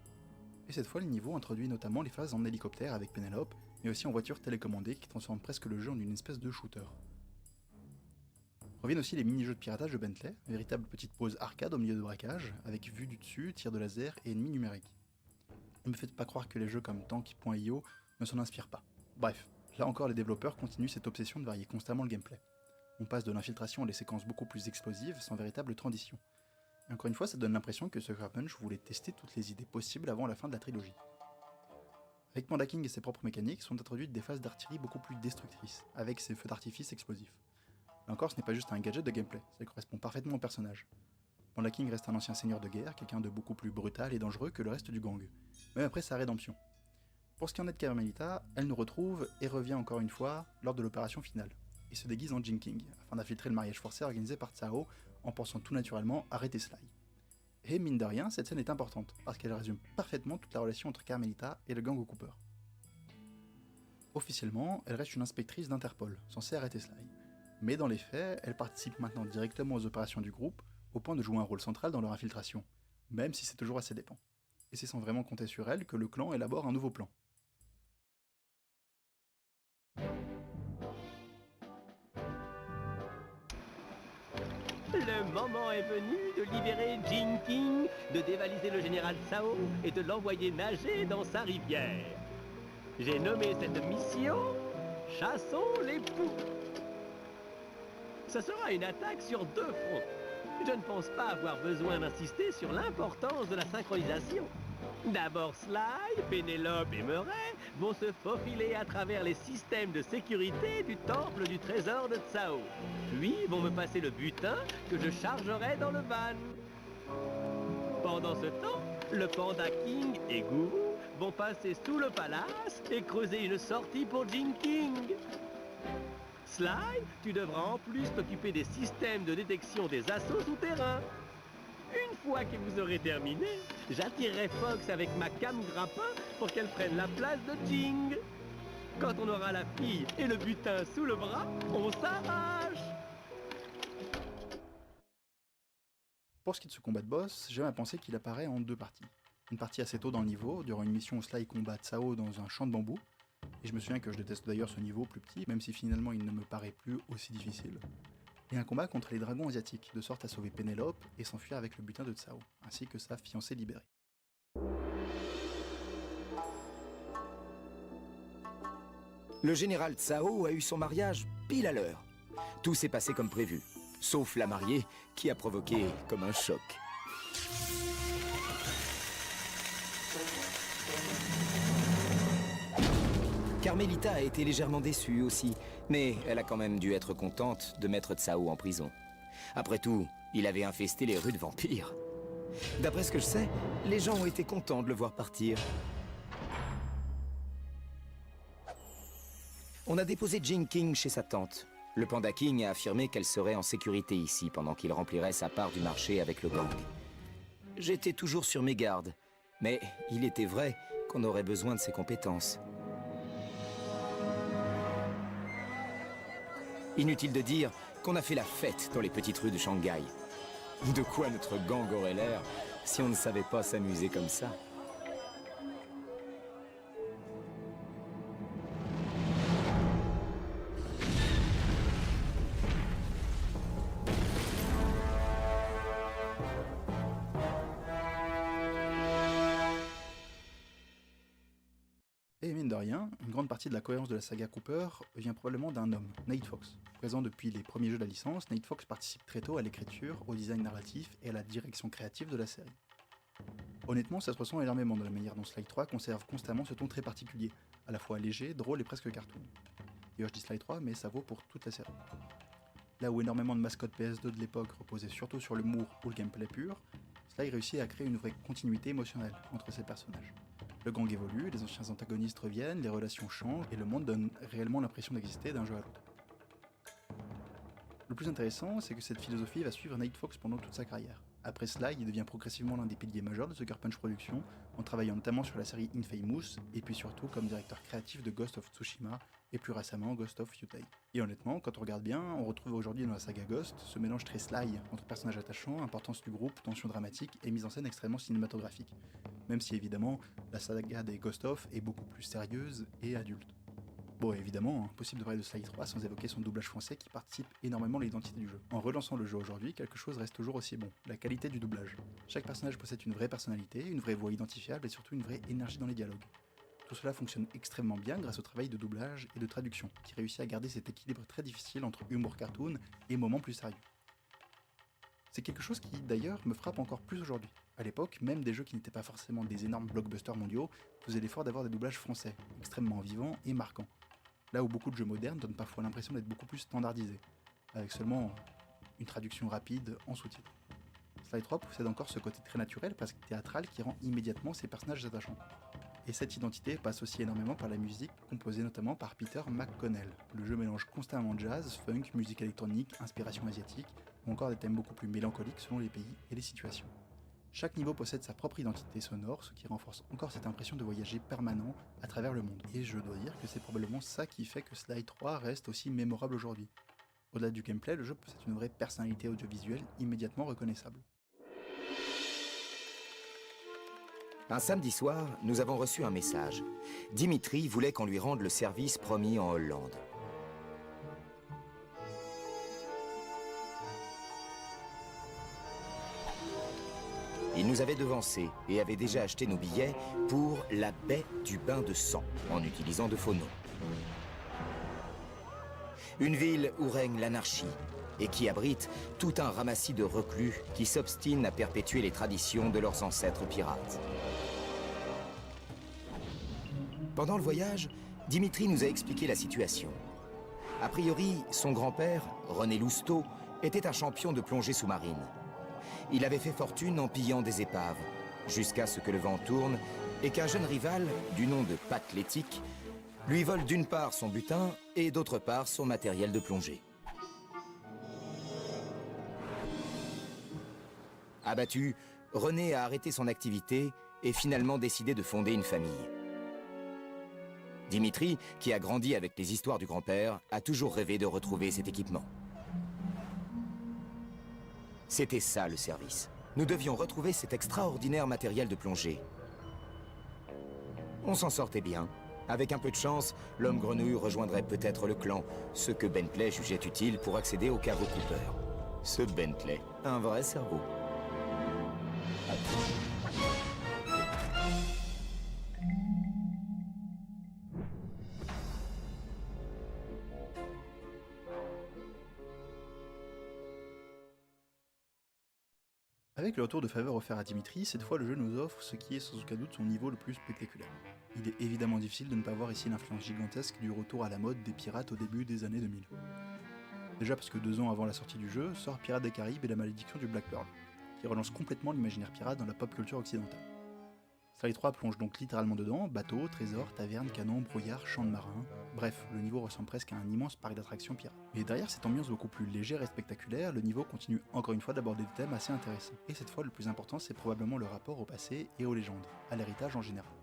Et cette fois, le niveau introduit notamment les phases en hélicoptère avec Pénélope, mais aussi en voiture télécommandée qui transforme presque le jeu en une espèce de shooter. Reviennent aussi les mini-jeux de piratage de Bentley, véritable petite pause arcade au milieu de braquage, avec vue du dessus, tir de laser et ennemis numériques. Ne me faites pas croire que les jeux comme Tank.io ne s'en inspirent pas. Bref, là encore les développeurs continuent cette obsession de varier constamment le gameplay. On passe de l'infiltration à des séquences beaucoup plus explosives sans véritable transition. Et encore une fois, ça donne l'impression que Sucker Punch voulait tester toutes les idées possibles avant la fin de la trilogie. Avec Panda King et ses propres mécaniques, sont introduites des phases d'artillerie beaucoup plus destructrices, avec ses feux d'artifice explosifs. Là encore, ce n'est pas juste un gadget de gameplay, ça correspond parfaitement au personnage. Panda King reste un ancien seigneur de guerre, quelqu'un de beaucoup plus brutal et dangereux que le reste du gang, même après sa rédemption. Pour ce qui en est de Carmelita, elle nous retrouve et revient encore une fois lors de l'opération finale, et se déguise en Jing King, afin d'infiltrer le mariage forcé organisé par Tsao, en pensant tout naturellement arrêter Sly. Et mine de rien, cette scène est importante, parce qu'elle résume parfaitement toute la relation entre Carmelita et le gang Cooper. Officiellement, elle reste une inspectrice d'Interpol, censée arrêter Sly. Mais dans les faits, elle participe maintenant directement aux opérations du groupe, au point de jouer un rôle central dans leur infiltration, même si c'est toujours à ses dépens. Et c'est sans vraiment compter sur elle que le clan élabore un nouveau plan. Le moment est venu de libérer Jing King, de dévaliser le général Tsao et de l'envoyer nager dans sa rivière. J'ai nommé cette mission « Chassons les poux ». Ce sera une attaque sur 2 fronts. Je ne pense pas avoir besoin d'insister sur l'importance de la synchronisation. D'abord Sly, Pénélope et Murray vont se faufiler à travers les systèmes de sécurité du temple du trésor de Tsao. Puis vont me passer le butin que je chargerai dans le van. Pendant ce temps, le Panda King et Guru vont passer sous le palace et creuser une sortie pour Jing King. Sly, tu devras en plus t'occuper des systèmes de détection des assauts souterrains. Une fois que vous aurez terminé, j'attirerai Fox avec ma cam grappin pour qu'elle prenne la place de Jing. Quand on aura la fille et le butin sous le bras, on s'arrache. Pour ce qui est de ce combat de boss, j'aime à penser qu'il apparaît en 2 parties. Une partie assez tôt dans le niveau, durant une mission où Sly combat Tsao dans un champ de bambou, et je me souviens que je déteste d'ailleurs ce niveau plus petit, même si finalement il ne me paraît plus aussi difficile. Et un combat contre les dragons asiatiques, de sorte à sauver Pénélope et s'enfuir avec le butin de Tsao, ainsi que sa fiancée libérée. Le général Tsao a eu son mariage pile à l'heure. Tout s'est passé comme prévu, sauf la mariée qui a provoqué comme un choc. Carmelita a été légèrement déçue aussi, mais elle a quand même dû être contente de mettre Tsao en prison. Après tout, il avait infesté les rues de vampires. D'après ce que je sais, les gens ont été contents de le voir partir. On a déposé Jing King chez sa tante. Le Panda King a affirmé qu'elle serait en sécurité ici pendant qu'il remplirait sa part du marché avec le gang. J'étais toujours sur mes gardes, mais il était vrai qu'on aurait besoin de ses compétences. Inutile de dire qu'on a fait la fête dans les petites rues de Shanghai. De quoi notre gang aurait l'air si on ne savait pas s'amuser comme ça? Et mine de rien, une grande partie de la cohérence de la saga Cooper vient probablement d'un homme, Nate Fox. Présent depuis les premiers jeux de la licence, Nate Fox participe très tôt à l'écriture, au design narratif et à la direction créative de la série. Honnêtement, ça se ressent énormément dans la manière dont Sly 3 conserve constamment ce ton très particulier, à la fois léger, drôle et presque cartoon. D'ailleurs je dis Sly 3, mais ça vaut pour toute la série. Là où énormément de mascottes PS2 de l'époque reposaient surtout sur l'humour ou le gameplay pur, Sly réussit à créer une vraie continuité émotionnelle entre ses personnages. Le gang évolue, les anciens antagonistes reviennent, les relations changent, et le monde donne réellement l'impression d'exister d'un jeu à l'autre. Le plus intéressant, c'est que cette philosophie va suivre Nate Fox pendant toute sa carrière. Après Sly, il devient progressivement l'un des piliers majeurs de Sucker Punch Productions, en travaillant notamment sur la série Infamous, et puis surtout comme directeur créatif de Ghost of Tsushima, et plus récemment Ghost of Yotei. Et honnêtement, quand on regarde bien, on retrouve aujourd'hui dans la saga Ghost ce mélange très Sly entre personnages attachants, importance du groupe, tension dramatique et mise en scène extrêmement cinématographique. Même si évidemment, la saga des Ghost of est beaucoup plus sérieuse et adulte. Bon, évidemment, impossible de parler de Sly 3 sans évoquer son doublage français qui participe énormément à l'identité du jeu. En relançant le jeu aujourd'hui, quelque chose reste toujours aussi bon, la qualité du doublage. Chaque personnage possède une vraie personnalité, une vraie voix identifiable et surtout une vraie énergie dans les dialogues. Tout cela fonctionne extrêmement bien grâce au travail de doublage et de traduction, qui réussit à garder cet équilibre très difficile entre humour cartoon et moments plus sérieux. C'est quelque chose qui, d'ailleurs, me frappe encore plus aujourd'hui. À l'époque, même des jeux qui n'étaient pas forcément des énormes blockbusters mondiaux faisaient l'effort d'avoir des doublages français, extrêmement vivants et marquants. Là où beaucoup de jeux modernes donnent parfois l'impression d'être beaucoup plus standardisés, avec seulement une traduction rapide en sous-titres. Sly 3 possède encore ce côté très naturel, presque théâtral, qui rend immédiatement ses personnages attachants. Et cette identité passe aussi énormément par la musique, composée notamment par Peter McConnell. Le jeu mélange constamment jazz, funk, musique électronique, inspiration asiatique, ou encore des thèmes beaucoup plus mélancoliques selon les pays et les situations. Chaque niveau possède sa propre identité sonore, ce qui renforce encore cette impression de voyager permanent à travers le monde. Et je dois dire que c'est probablement ça qui fait que Sly 3 reste aussi mémorable aujourd'hui. Au-delà du gameplay, le jeu possède une vraie personnalité audiovisuelle immédiatement reconnaissable. Un samedi soir, nous avons reçu un message. Dimitri voulait qu'on lui rende le service promis en Hollande. Il nous avait devancés et avait déjà acheté nos billets pour la baie du bain de sang, en utilisant de faux noms. Une ville où règne l'anarchie et qui abrite tout un ramassis de reclus qui s'obstinent à perpétuer les traditions de leurs ancêtres pirates. Pendant le voyage, Dimitri nous a expliqué la situation. A priori, son grand-père, René Lousteau, était un champion de plongée sous-marine. Il avait fait fortune en pillant des épaves, jusqu'à ce que le vent tourne et qu'un jeune rival, du nom de Pat Létique, lui vole d'une part son butin et d'autre part son matériel de plongée. Abattu, René a arrêté son activité et finalement décidé de fonder une famille. Dimitri, qui a grandi avec les histoires du grand-père, a toujours rêvé de retrouver cet équipement. C'était ça le service. Nous devions retrouver cet extraordinaire matériel de plongée. On s'en sortait bien. Avec un peu de chance, l'homme grenouille rejoindrait peut-être le clan, ce que Bentley jugeait utile pour accéder au caveau Cooper. Ce Bentley, un vrai cerveau. Avec le retour de faveur offert à Dimitri, cette fois le jeu nous offre ce qui est sans aucun doute son niveau le plus spectaculaire. Il est évidemment difficile de ne pas voir ici l'influence gigantesque du retour à la mode des pirates au début des années 2000. Déjà parce que 2 ans avant la sortie du jeu, sort Pirates des Caraïbes et la malédiction du Black Pearl, qui relance complètement l'imaginaire pirate dans la pop culture occidentale. Sly 3 plonge donc littéralement dedans, bateaux, trésors, tavernes, canons, brouillards, champs de marins, Bref, le niveau ressemble presque à un immense parc d'attractions pirate. Mais derrière cette ambiance beaucoup plus légère et spectaculaire, le niveau continue encore une fois d'aborder des thèmes assez intéressants. Et cette fois, le plus important, c'est probablement le rapport au passé et aux légendes, à l'héritage en général.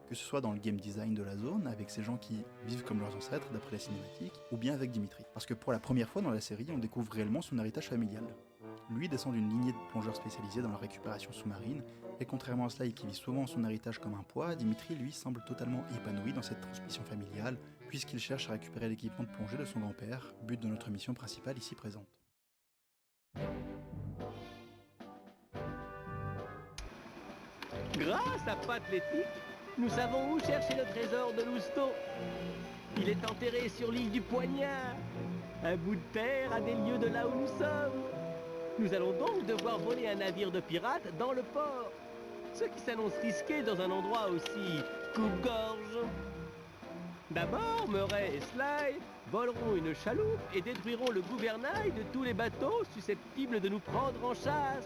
Que ce soit dans le game design de la zone, avec ces gens qui vivent comme leurs ancêtres d'après la cinématique, ou bien avec Dimitri. Parce que pour la première fois dans la série, on découvre réellement son héritage familial. Lui descend d'une lignée de plongeurs spécialisés dans la récupération sous-marine, et contrairement à Sly qui vit souvent son héritage comme un poids, Dimitri lui semble totalement épanoui dans cette transmission familiale, puisqu'il cherche à récupérer l'équipement de plongée de son grand-père, but de notre mission principale ici présente. Grâce à Pat l'éthique, nous savons où chercher le trésor de Lousteau. Il est enterré sur l'île du Poignard, un bout de terre à des lieues de là où nous sommes. Nous allons donc devoir voler un navire de pirates dans le port, ce qui s'annonce risqué dans un endroit aussi coupe-gorge. D'abord, Murray et Sly voleront une chaloupe et détruiront le gouvernail de tous les bateaux susceptibles de nous prendre en chasse.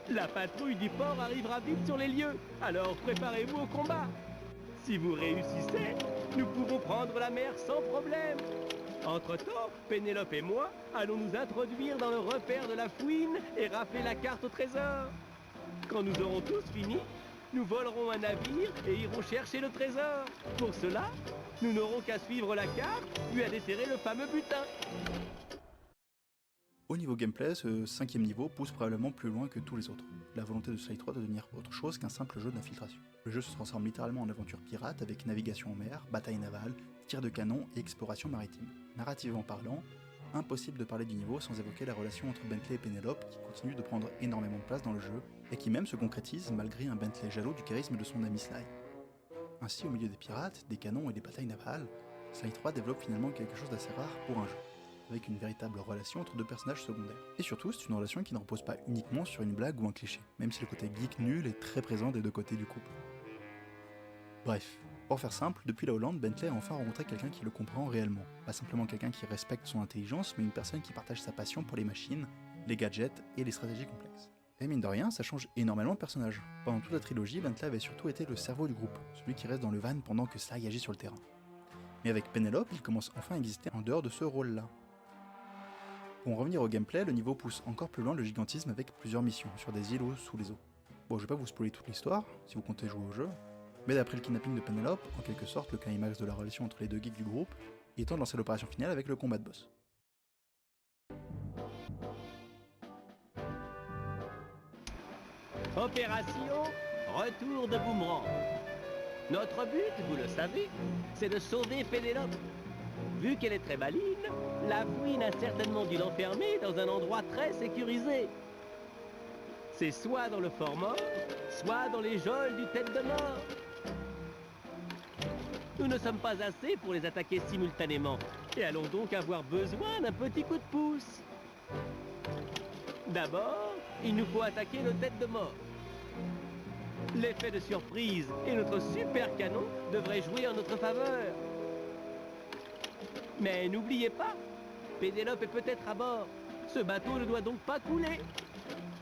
La patrouille du port arrivera vite sur les lieux, alors préparez-vous au combat. Si vous réussissez, nous pouvons prendre la mer sans problème. Entre-temps, Pénélope et moi allons nous introduire dans le repère de la fouine et rafler la carte au trésor. Quand nous aurons tous fini, nous volerons un navire et irons chercher le trésor. Pour cela, nous n'aurons qu'à suivre la carte, puis à déterrer le fameux butin. Au niveau gameplay, ce 5e niveau pousse probablement plus loin que tous les autres. La volonté de Sly 3 de devenir autre chose qu'un simple jeu d'infiltration. Le jeu se transforme littéralement en aventure pirate avec navigation en mer, bataille navale, tir de canon et exploration maritime. Narrativement parlant, impossible de parler du niveau sans évoquer la relation entre Bentley et Pénélope qui continue de prendre énormément de place dans le jeu et qui même se concrétise malgré un Bentley jaloux du charisme de son ami Sly. Ainsi, au milieu des pirates, des canons et des batailles navales, Sly 3 développe finalement quelque chose d'assez rare pour un jeu, avec une véritable relation entre deux personnages secondaires. Et surtout, c'est une relation qui ne repose pas uniquement sur une blague ou un cliché, même si le côté geek nul est très présent des deux côtés du couple. Bref, pour faire simple, depuis la Hollande, Bentley a enfin rencontré quelqu'un qui le comprend réellement. Pas simplement quelqu'un qui respecte son intelligence, mais une personne qui partage sa passion pour les machines, les gadgets et les stratégies complexes. Et mine de rien, ça change énormément de personnage. Pendant toute la trilogie, Bentley avait surtout été le cerveau du groupe, celui qui reste dans le van pendant que Sly agit sur le terrain. Mais avec Pénélope, il commence enfin à exister en dehors de ce rôle-là. Pour en revenir au gameplay, le niveau pousse encore plus loin le gigantisme avec plusieurs missions, sur des îles ou sous les eaux. Bon, je vais pas vous spoiler toute l'histoire, si vous comptez jouer au jeu, mais d'après le kidnapping de Pénélope, en quelque sorte le climax de la relation entre les deux geeks du groupe, il est temps de lancer l'opération finale avec le combat de boss. Opération Retour de Boomerang. Notre but, vous le savez, c'est de sauver Pénélope. Vu qu'elle est très maligne, la fouine a certainement dû l'enfermer dans un endroit très sécurisé. C'est soit dans le fort mort, soit dans les geôles du tête de mort. Nous ne sommes pas assez pour les attaquer simultanément et allons donc avoir besoin d'un petit coup de pouce. D'abord, il nous faut attaquer le tête de mort. L'effet de surprise et notre super canon devraient jouer en notre faveur. Mais n'oubliez pas, Pénélope est peut-être à bord. Ce bateau ne doit donc pas couler.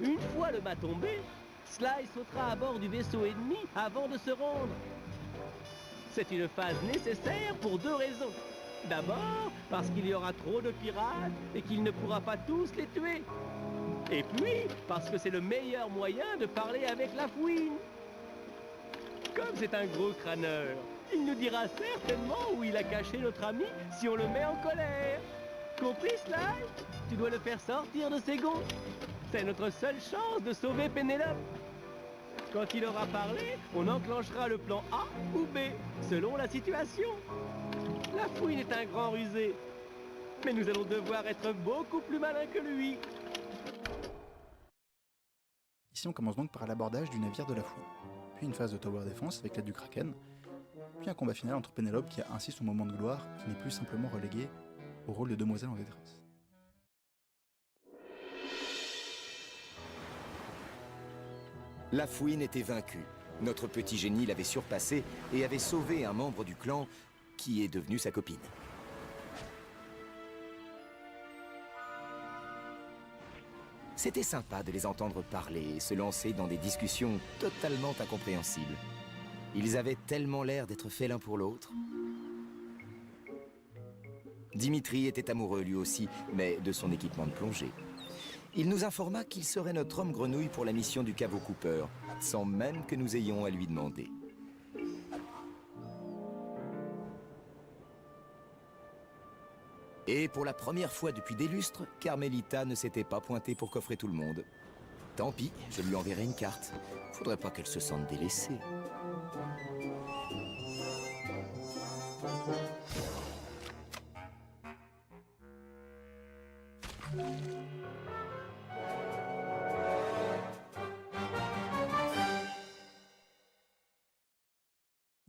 Une fois le mât tombé, Sly sautera à bord du vaisseau ennemi avant de se rendre. C'est une phase nécessaire pour deux raisons. D'abord, parce qu'il y aura trop de pirates et qu'il ne pourra pas tous les tuer. Et puis, parce que c'est le meilleur moyen de parler avec la fouine. Comme c'est un gros crâneur, il nous dira certainement où il a caché notre ami si on le met en colère. Compris, Sly? Tu dois le faire sortir de ses gonds. C'est notre seule chance de sauver Pénélope. Quand il aura parlé, on enclenchera le plan A ou B, selon la situation. La fouine est un grand rusé, mais nous allons devoir être beaucoup plus malins que lui. Ici on commence donc par l'abordage du navire de la fouine, puis une phase de tower defense avec l'aide du Kraken, puis un combat final entre Pénélope qui a ainsi son moment de gloire, qui n'est plus simplement relégué au rôle de demoiselle en détresse. La fouine était vaincue. Notre petit génie l'avait surpassé et avait sauvé un membre du clan qui est devenu sa copine. C'était sympa de les entendre parler et se lancer dans des discussions totalement incompréhensibles. Ils avaient tellement l'air d'être faits l'un pour l'autre. Dimitri était amoureux lui aussi, mais de son équipement de plongée. Il nous informa qu'il serait notre homme grenouille pour la mission du caveau Cooper, sans même que nous ayons à lui demander. Et pour la première fois depuis des lustres, Carmelita ne s'était pas pointée pour coffrer tout le monde. Tant pis, je lui enverrai une carte. Faudrait pas qu'elle se sente délaissée.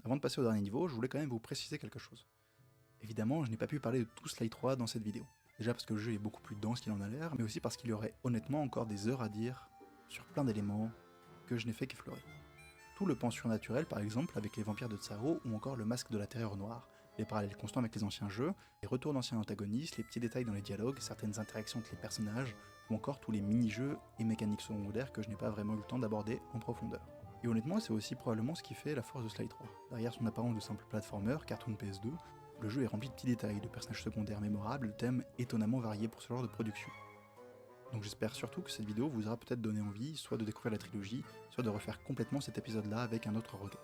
Avant de passer au dernier niveau, je voulais quand même vous préciser quelque chose. Évidemment, je n'ai pas pu parler de tout Sly 3 dans cette vidéo. Déjà parce que le jeu est beaucoup plus dense qu'il en a l'air, mais aussi parce qu'il y aurait honnêtement encore des heures à dire sur plein d'éléments que je n'ai fait qu'effleurer. Tout le pan surnaturel par exemple avec les vampires de Tsaro ou encore le masque de la terreur noire, les parallèles constants avec les anciens jeux, les retours d'anciens antagonistes, les petits détails dans les dialogues, certaines interactions entre les personnages, ou encore tous les mini-jeux et mécaniques secondaires que je n'ai pas vraiment eu le temps d'aborder en profondeur. Et honnêtement, c'est aussi probablement ce qui fait la force de Sly 3. Derrière son apparence de simple platformer, cartoon PS2, le jeu est rempli de petits détails, de personnages secondaires mémorables, de thèmes étonnamment variés pour ce genre de production. Donc j'espère surtout que cette vidéo vous aura peut-être donné envie, soit de découvrir la trilogie, soit de refaire complètement cet épisode-là avec un autre regard.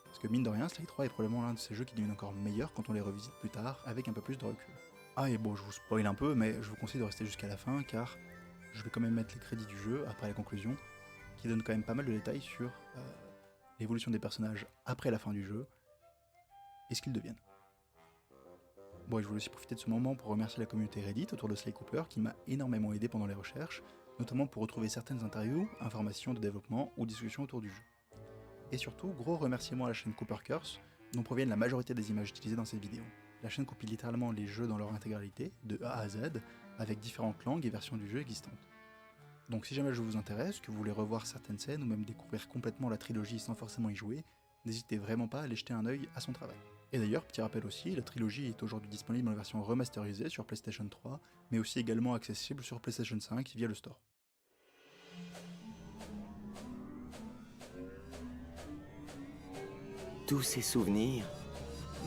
Parce que mine de rien, Sly 3 est probablement l'un de ces jeux qui deviennent encore meilleurs quand on les revisite plus tard, avec un peu plus de recul. Ah et bon, je vous spoil un peu, mais je vous conseille de rester jusqu'à la fin, car je vais quand même mettre les crédits du jeu, après la conclusion, qui donne quand même pas mal de détails sur l'évolution des personnages après la fin du jeu, et ce qu'ils deviennent. Bon, et je voulais aussi profiter de ce moment pour remercier la communauté Reddit autour de Sly Cooper qui m'a énormément aidé pendant les recherches, notamment pour retrouver certaines interviews, informations de développement ou discussions autour du jeu. Et surtout, gros remerciements à la chaîne Cooper Curse, dont proviennent la majorité des images utilisées dans cette vidéo. La chaîne copie littéralement les jeux dans leur intégralité, de A à Z, avec différentes langues et versions du jeu existantes. Donc si jamais le jeu vous intéresse, que vous voulez revoir certaines scènes ou même découvrir complètement la trilogie sans forcément y jouer, n'hésitez vraiment pas à aller jeter un œil à son travail. Et d'ailleurs, petit rappel aussi, la trilogie est aujourd'hui disponible en version remasterisée sur PlayStation 3, mais aussi également accessible sur PlayStation 5 via le store. Tous ces souvenirs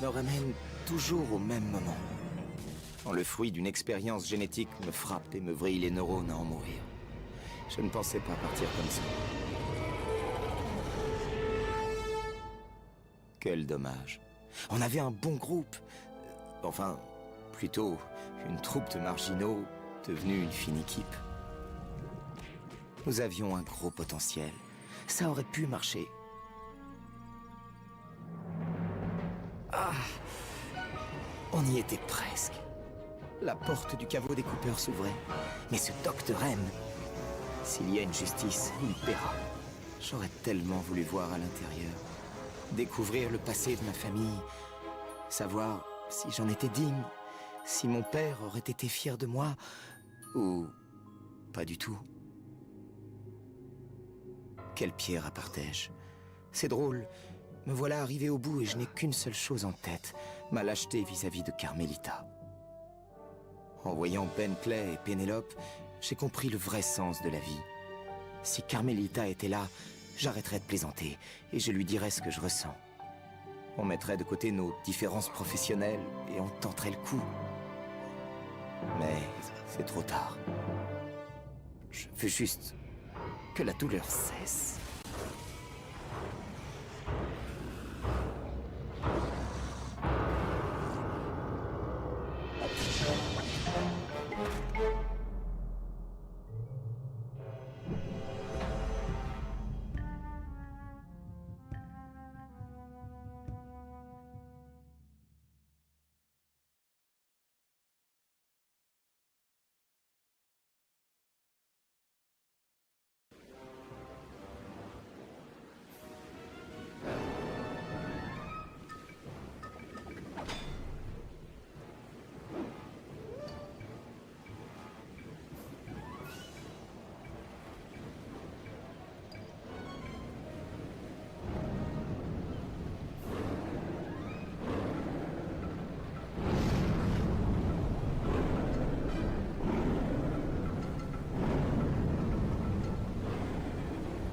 me ramènent toujours au même moment. Quand le fruit d'une expérience génétique me frappe et me vrille les neurones à en mourir. Je ne pensais pas partir comme ça. Quel dommage. On avait un bon groupe. Enfin, plutôt une troupe de marginaux devenue une fine équipe. Nous avions un gros potentiel. Ça aurait pu marcher. Ah! On y était presque. La porte du caveau des Coopers s'ouvrait. Mais ce Dr. M, s'il y a une justice, il paiera. J'aurais tellement voulu voir à l'intérieur. Découvrir le passé de ma famille. Savoir si j'en étais digne. Si mon père aurait été fier de moi. Ou pas du tout. Quelle pierre appartais-je? C'est drôle. Me voilà arrivé au bout et je n'ai qu'une seule chose en tête. Ma lâcheté vis-à-vis de Carmelita. En voyant Bentley et Pénélope, j'ai compris le vrai sens de la vie. Si Carmelita était là, j'arrêterais de plaisanter et je lui dirais ce que je ressens. On mettrait de côté nos différences professionnelles et on tenterait le coup. Mais c'est trop tard. Je veux juste que la douleur cesse.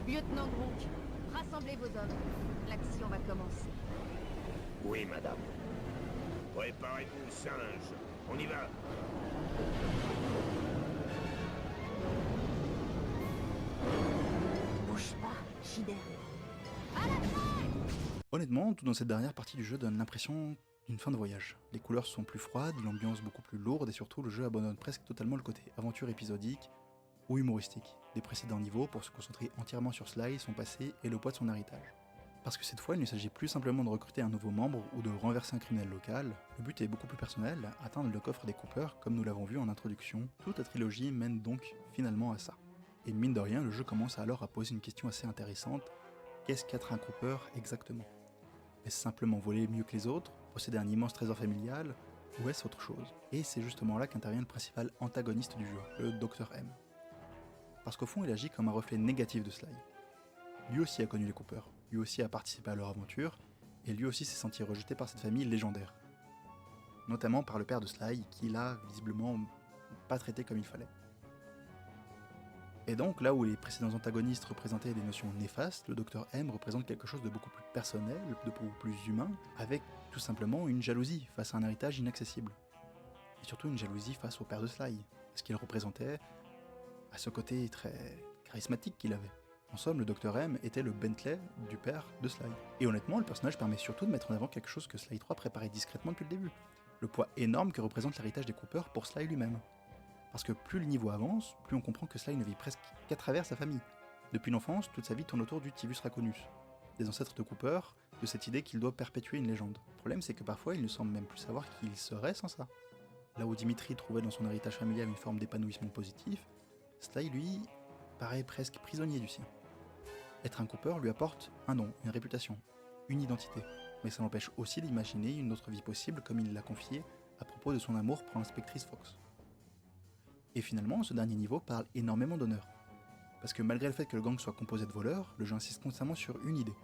Lieutenant Gronk, rassemblez vos hommes. L'action va commencer. Oui, madame. Préparez-vous, singe. On y va. Bouge pas, Shider. Honnêtement, tout dans cette dernière partie du jeu donne l'impression d'une fin de voyage. Les couleurs sont plus froides, l'ambiance beaucoup plus lourde et surtout le jeu abandonne presque totalement le côté aventure épisodique ou humoristique des précédents niveaux pour se concentrer entièrement sur Sly, son passé et le poids de son héritage. Parce que cette fois, il ne s'agit plus simplement de recruter un nouveau membre ou de renverser un criminel local, le but est beaucoup plus personnel, atteindre le coffre des Cooper, comme nous l'avons vu en introduction. Toute la trilogie mène donc finalement à ça. Et mine de rien, le jeu commence alors à poser une question assez intéressante. Qu'est-ce qu'être un Cooper exactement? Est-ce simplement voler mieux que les autres, posséder un immense trésor familial, ou est-ce autre chose? Et c'est justement là qu'intervient le principal antagoniste du jeu, le Dr M. Parce qu'au fond, il agit comme un reflet négatif de Sly. Lui aussi a connu les Cooper, lui aussi a participé à leur aventure, et lui aussi s'est senti rejeté par cette famille légendaire. Notamment par le père de Sly, qui l'a visiblement pas traité comme il fallait. Et donc, là où les précédents antagonistes représentaient des notions néfastes, le Dr M représente quelque chose de beaucoup plus personnel, de beaucoup plus humain, avec tout simplement une jalousie face à un héritage inaccessible. Et surtout une jalousie face au père de Sly, ce qu'il représentait à ce côté très charismatique qu'il avait. En somme, le Dr M était le Bentley du père de Sly. Et honnêtement, le personnage permet surtout de mettre en avant quelque chose que Sly 3 préparait discrètement depuis le début. Le poids énorme que représente l'héritage des Cooper pour Sly lui-même. Parce que plus le niveau avance, plus on comprend que Sly ne vit presque qu'à travers sa famille. Depuis l'enfance, toute sa vie tourne autour du Tivus Racconus, des ancêtres de Cooper, de cette idée qu'il doit perpétuer une légende. Le problème, c'est que parfois, il ne semble même plus savoir qui il serait sans ça. Là où Dimitri trouvait dans son héritage familial une forme d'épanouissement positif, Sly, lui, paraît presque prisonnier du sien. Être un Cooper lui apporte un nom, une réputation, une identité, mais ça l'empêche aussi d'imaginer une autre vie possible comme il l'a confié à propos de son amour pour l'inspectrice Fox. Et finalement, ce dernier niveau parle énormément d'honneur. Parce que malgré le fait que le gang soit composé de voleurs, le jeu insiste constamment sur une idée.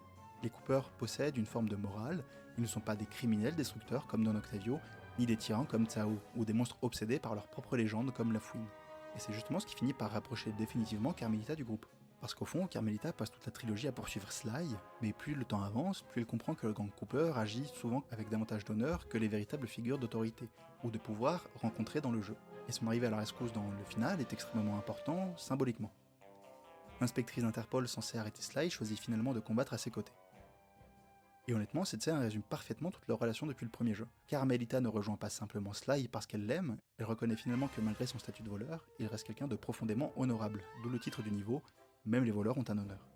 Les Cooper possèdent une forme de morale, ils ne sont pas des criminels destructeurs comme Don Octavio, ni des tyrans comme Tsao, ou des monstres obsédés par leur propre légende comme la Fouine. Et c'est justement ce qui finit par rapprocher définitivement Carmelita du groupe. Parce qu'au fond, Carmelita passe toute la trilogie à poursuivre Sly, mais plus le temps avance, plus elle comprend que le gang Cooper agit souvent avec davantage d'honneur que les véritables figures d'autorité, ou de pouvoir rencontrées dans le jeu. Et son arrivée à la rescousse dans le final est extrêmement important, symboliquement. L'inspectrice d'Interpol censée arrêter Sly choisit finalement de combattre à ses côtés. Et honnêtement, cette scène résume parfaitement toute leur relation depuis le premier jeu. Carmelita ne rejoint pas simplement Sly parce qu'elle l'aime, elle reconnaît finalement que malgré son statut de voleur, il reste quelqu'un de profondément honorable, d'où le titre du niveau, même les voleurs ont un honneur.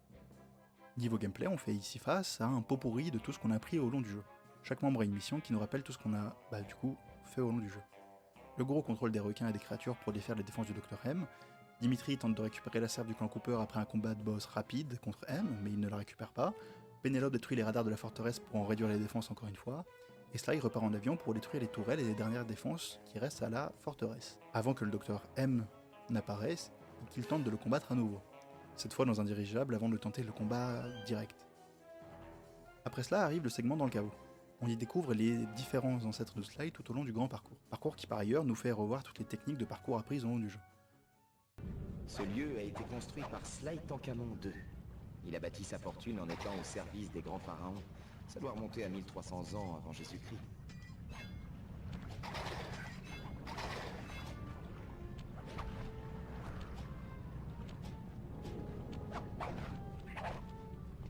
Niveau gameplay, on fait ici face à un pot pourri de tout ce qu'on a appris au long du jeu. Chaque membre a une mission qui nous rappelle tout ce qu'on a, fait au long du jeu. Le gros contrôle des requins et des créatures pour défaire les défenses du Dr M. Dimitri tente de récupérer la serve du clan Cooper après un combat de boss rapide contre M, mais il ne la récupère pas. Pénélope détruit les radars de la forteresse pour en réduire les défenses encore une fois. Et Sly repart en avion pour détruire les tourelles et les dernières défenses qui restent à la forteresse. Avant que le Dr M n'apparaisse et qu'il tente de le combattre à nouveau. Cette fois dans un dirigeable avant de tenter le combat direct. Après cela arrive le segment dans le chaos. On y découvre les différents ancêtres de Sly tout au long du grand parcours. Parcours qui par ailleurs nous fait revoir toutes les techniques de parcours apprises au long du jeu. Ce lieu a été construit par Sly Tancamon II. Il a bâti sa fortune en étant au service des grands pharaons. Ça doit remonter à 1300 ans avant Jésus-Christ.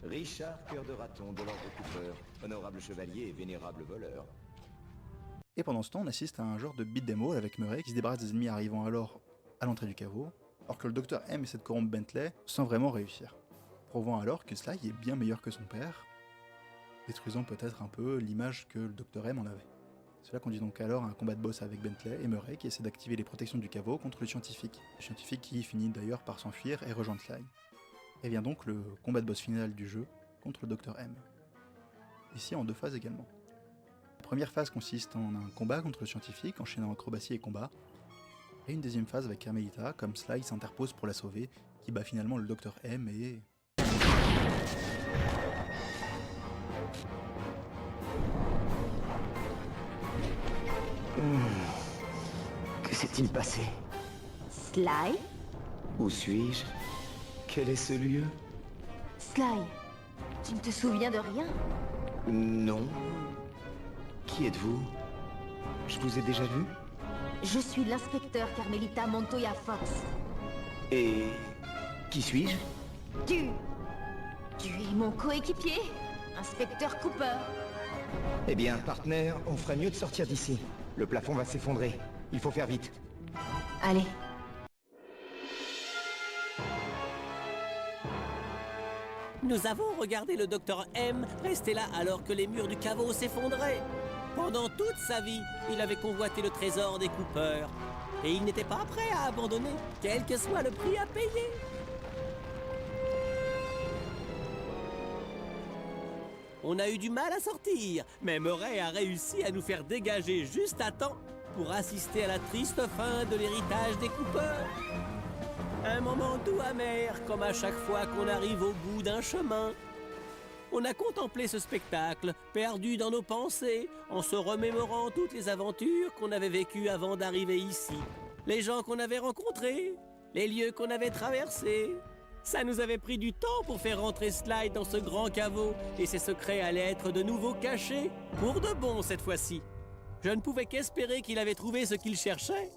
Richard Cœur de Raton de l'Ordre Cooper, honorable chevalier et vénérable voleur. Et pendant ce temps, on assiste à un genre de beat'em all avec Murray qui se débarrasse des ennemis arrivant alors à l'entrée du caveau, alors que le Dr M essaie de corrompre Bentley sans vraiment réussir, prouvant alors que Sly est bien meilleur que son père, détruisant peut-être un peu l'image que le Dr M en avait. Cela conduit donc alors à un combat de boss avec Bentley et Murray qui essaie d'activer les protections du caveau contre le scientifique qui finit d'ailleurs par s'enfuir et rejoindre Sly. Et vient donc le combat de boss final du jeu contre le Dr M. Ici en deux phases également. La première phase consiste en un combat contre le scientifique, enchaînant acrobatie et combat, et une deuxième phase avec Carmelita, comme Sly s'interpose pour la sauver, qui bat finalement le Dr M et... Que s'est-il passé? Sly? Où suis-je? Quel est ce lieu? Sly, tu ne te souviens de rien? Non. Qui êtes-vous? Je vous ai déjà vu? Je suis l'inspecteur Carmelita Montoya Fox. Et... qui suis-je? Tu es mon coéquipier, inspecteur Cooper. Eh bien, partenaire, on ferait mieux de sortir d'ici. Le plafond va s'effondrer. Il faut faire vite. Allez. Nous avons regardé le docteur M rester là alors que les murs du caveau s'effondraient. Pendant toute sa vie, il avait convoité le trésor des Cooper. Et il n'était pas prêt à abandonner, quel que soit le prix à payer. On a eu du mal à sortir, mais Murray a réussi à nous faire dégager juste à temps pour assister à la triste fin de l'héritage des Cooper. Un moment doux amer, comme à chaque fois qu'on arrive au bout d'un chemin. On a contemplé ce spectacle, perdu dans nos pensées, en se remémorant toutes les aventures qu'on avait vécues avant d'arriver ici. Les gens qu'on avait rencontrés, les lieux qu'on avait traversés. Ça nous avait pris du temps pour faire rentrer Sly dans ce grand caveau, et ses secrets allaient être de nouveau cachés, pour de bon cette fois-ci. Je ne pouvais qu'espérer qu'il avait trouvé ce qu'il cherchait.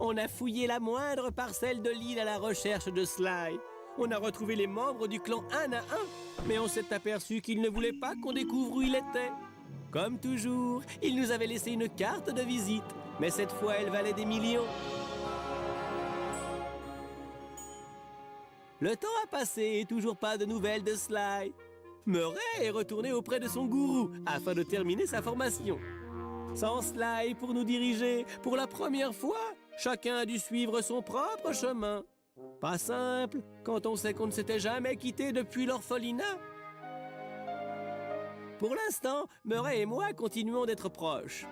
On a fouillé la moindre parcelle de l'île à la recherche de Sly. On a retrouvé les membres du clan un à un, mais on s'est aperçu qu'il ne voulait pas qu'on découvre où il était. Comme toujours, il nous avait laissé une carte de visite, mais cette fois elle valait des millions. Le temps a passé et toujours pas de nouvelles de Sly. Murray est retourné auprès de son gourou afin de terminer sa formation. Sans Sly pour nous diriger, pour la première fois, chacun a dû suivre son propre chemin. Pas simple quand on sait qu'on ne s'était jamais quitté depuis l'orphelinat. Pour l'instant, Murray et moi continuons d'être proches.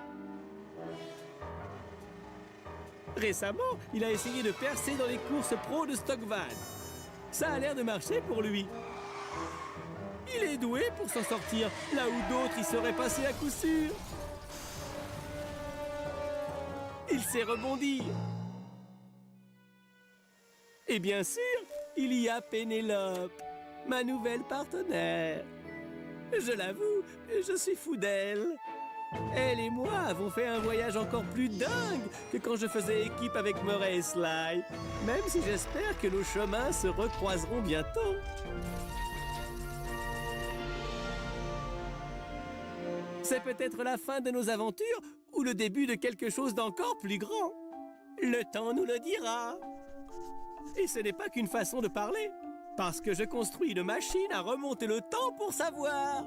Récemment, il a essayé de percer dans les courses pro de Stock Van. Ça a l'air de marcher pour lui. Il est doué pour s'en sortir, là où d'autres y seraient passés à coup sûr. Il sait rebondir. Et bien sûr, il y a Pénélope, ma nouvelle partenaire. Je l'avoue, je suis fou d'elle. Elle et moi avons fait un voyage encore plus dingue que quand je faisais équipe avec Murray et Sly. Même si j'espère que nos chemins se recroiseront bientôt. C'est peut-être la fin de nos aventures ou le début de quelque chose d'encore plus grand. Le temps nous le dira. Et ce n'est pas qu'une façon de parler, parce que je construis une machine à remonter le temps pour savoir.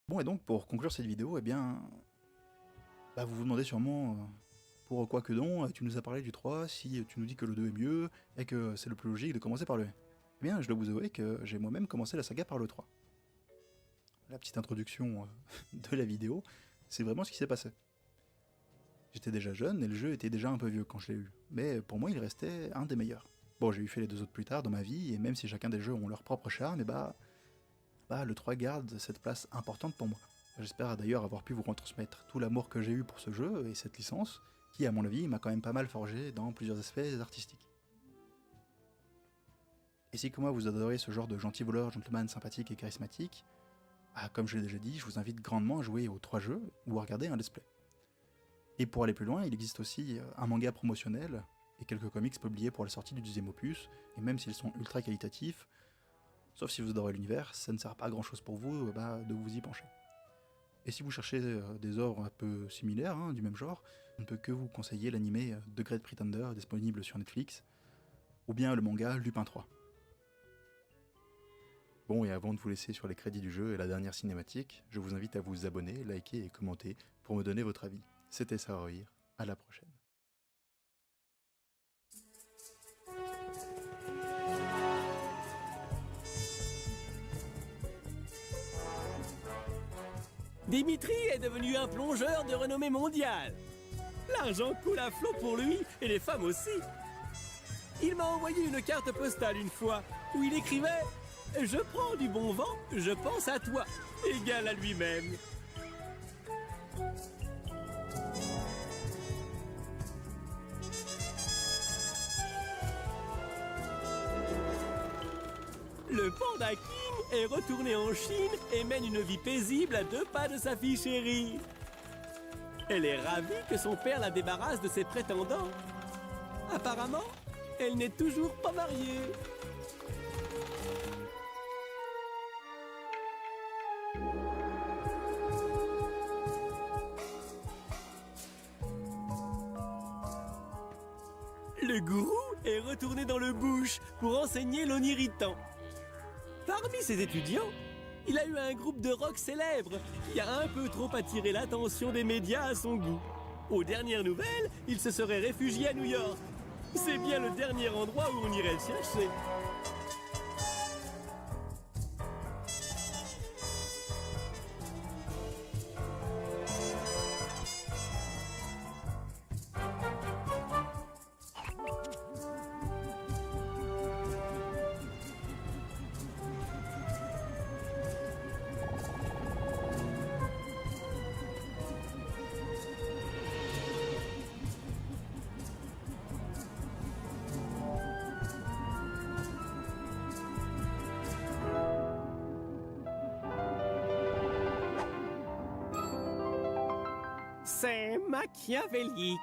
Bon, et donc pour conclure cette vidéo, eh bien, vous vous demandez sûrement pour quoi que donc, tu nous as parlé du 3, si tu nous dis que le 2 est mieux, et que c'est le plus logique de commencer par le 1. Eh bien, je dois vous avouer que j'ai moi-même commencé la saga par le 3. La petite introduction de la vidéo, c'est vraiment ce qui s'est passé. J'étais déjà jeune et le jeu était déjà un peu vieux quand je l'ai eu, mais pour moi il restait un des meilleurs. Bon, j'ai eu fait les deux autres plus tard dans ma vie, et même si chacun des jeux ont leur propre charme, et le 3 garde cette place importante pour moi. J'espère d'ailleurs avoir pu vous retransmettre tout l'amour que j'ai eu pour ce jeu et cette licence, qui à mon avis m'a quand même pas mal forgé dans plusieurs aspects artistiques. Et si comme moi vous adorez ce genre de gentil voleur, gentleman sympathique et charismatique, comme je l'ai déjà dit, je vous invite grandement à jouer aux 3 jeux ou à regarder un let's play. Et pour aller plus loin, il existe aussi un manga promotionnel et quelques comics publiés pour la sortie du 2e opus, et même s'ils sont ultra qualitatifs, sauf si vous adorez l'univers, ça ne sert pas à grand chose pour vous de vous y pencher. Et si vous cherchez des œuvres un peu similaires, du même genre, on ne peut que vous conseiller l'anime The Great Pretender disponible sur Netflix, ou bien le manga Lupin 3. Bon, et avant de vous laisser sur les crédits du jeu et la dernière cinématique, je vous invite à vous abonner, liker et commenter pour me donner votre avis. C'était Sarohir, à la prochaine. Dimitri est devenu un plongeur de renommée mondiale. L'argent coule à flot pour lui et les femmes aussi. Il m'a envoyé une carte postale une fois où il écrivait « Je prends du bon vent, je pense à toi », égal à lui-même. Le Panda King est retourné en Chine et mène une vie paisible à 2 pas de sa fille chérie. Elle est ravie que son père la débarrasse de ses prétendants. Apparemment, elle n'est toujours pas mariée. Le gourou est retourné dans le bush pour enseigner l'oniritan. Parmi ses étudiants, il a eu un groupe de rock célèbre qui a un peu trop attiré l'attention des médias à son goût. Aux dernières nouvelles, il se serait réfugié à New York. C'est bien le dernier endroit où on irait le chercher. C'est machiavélique.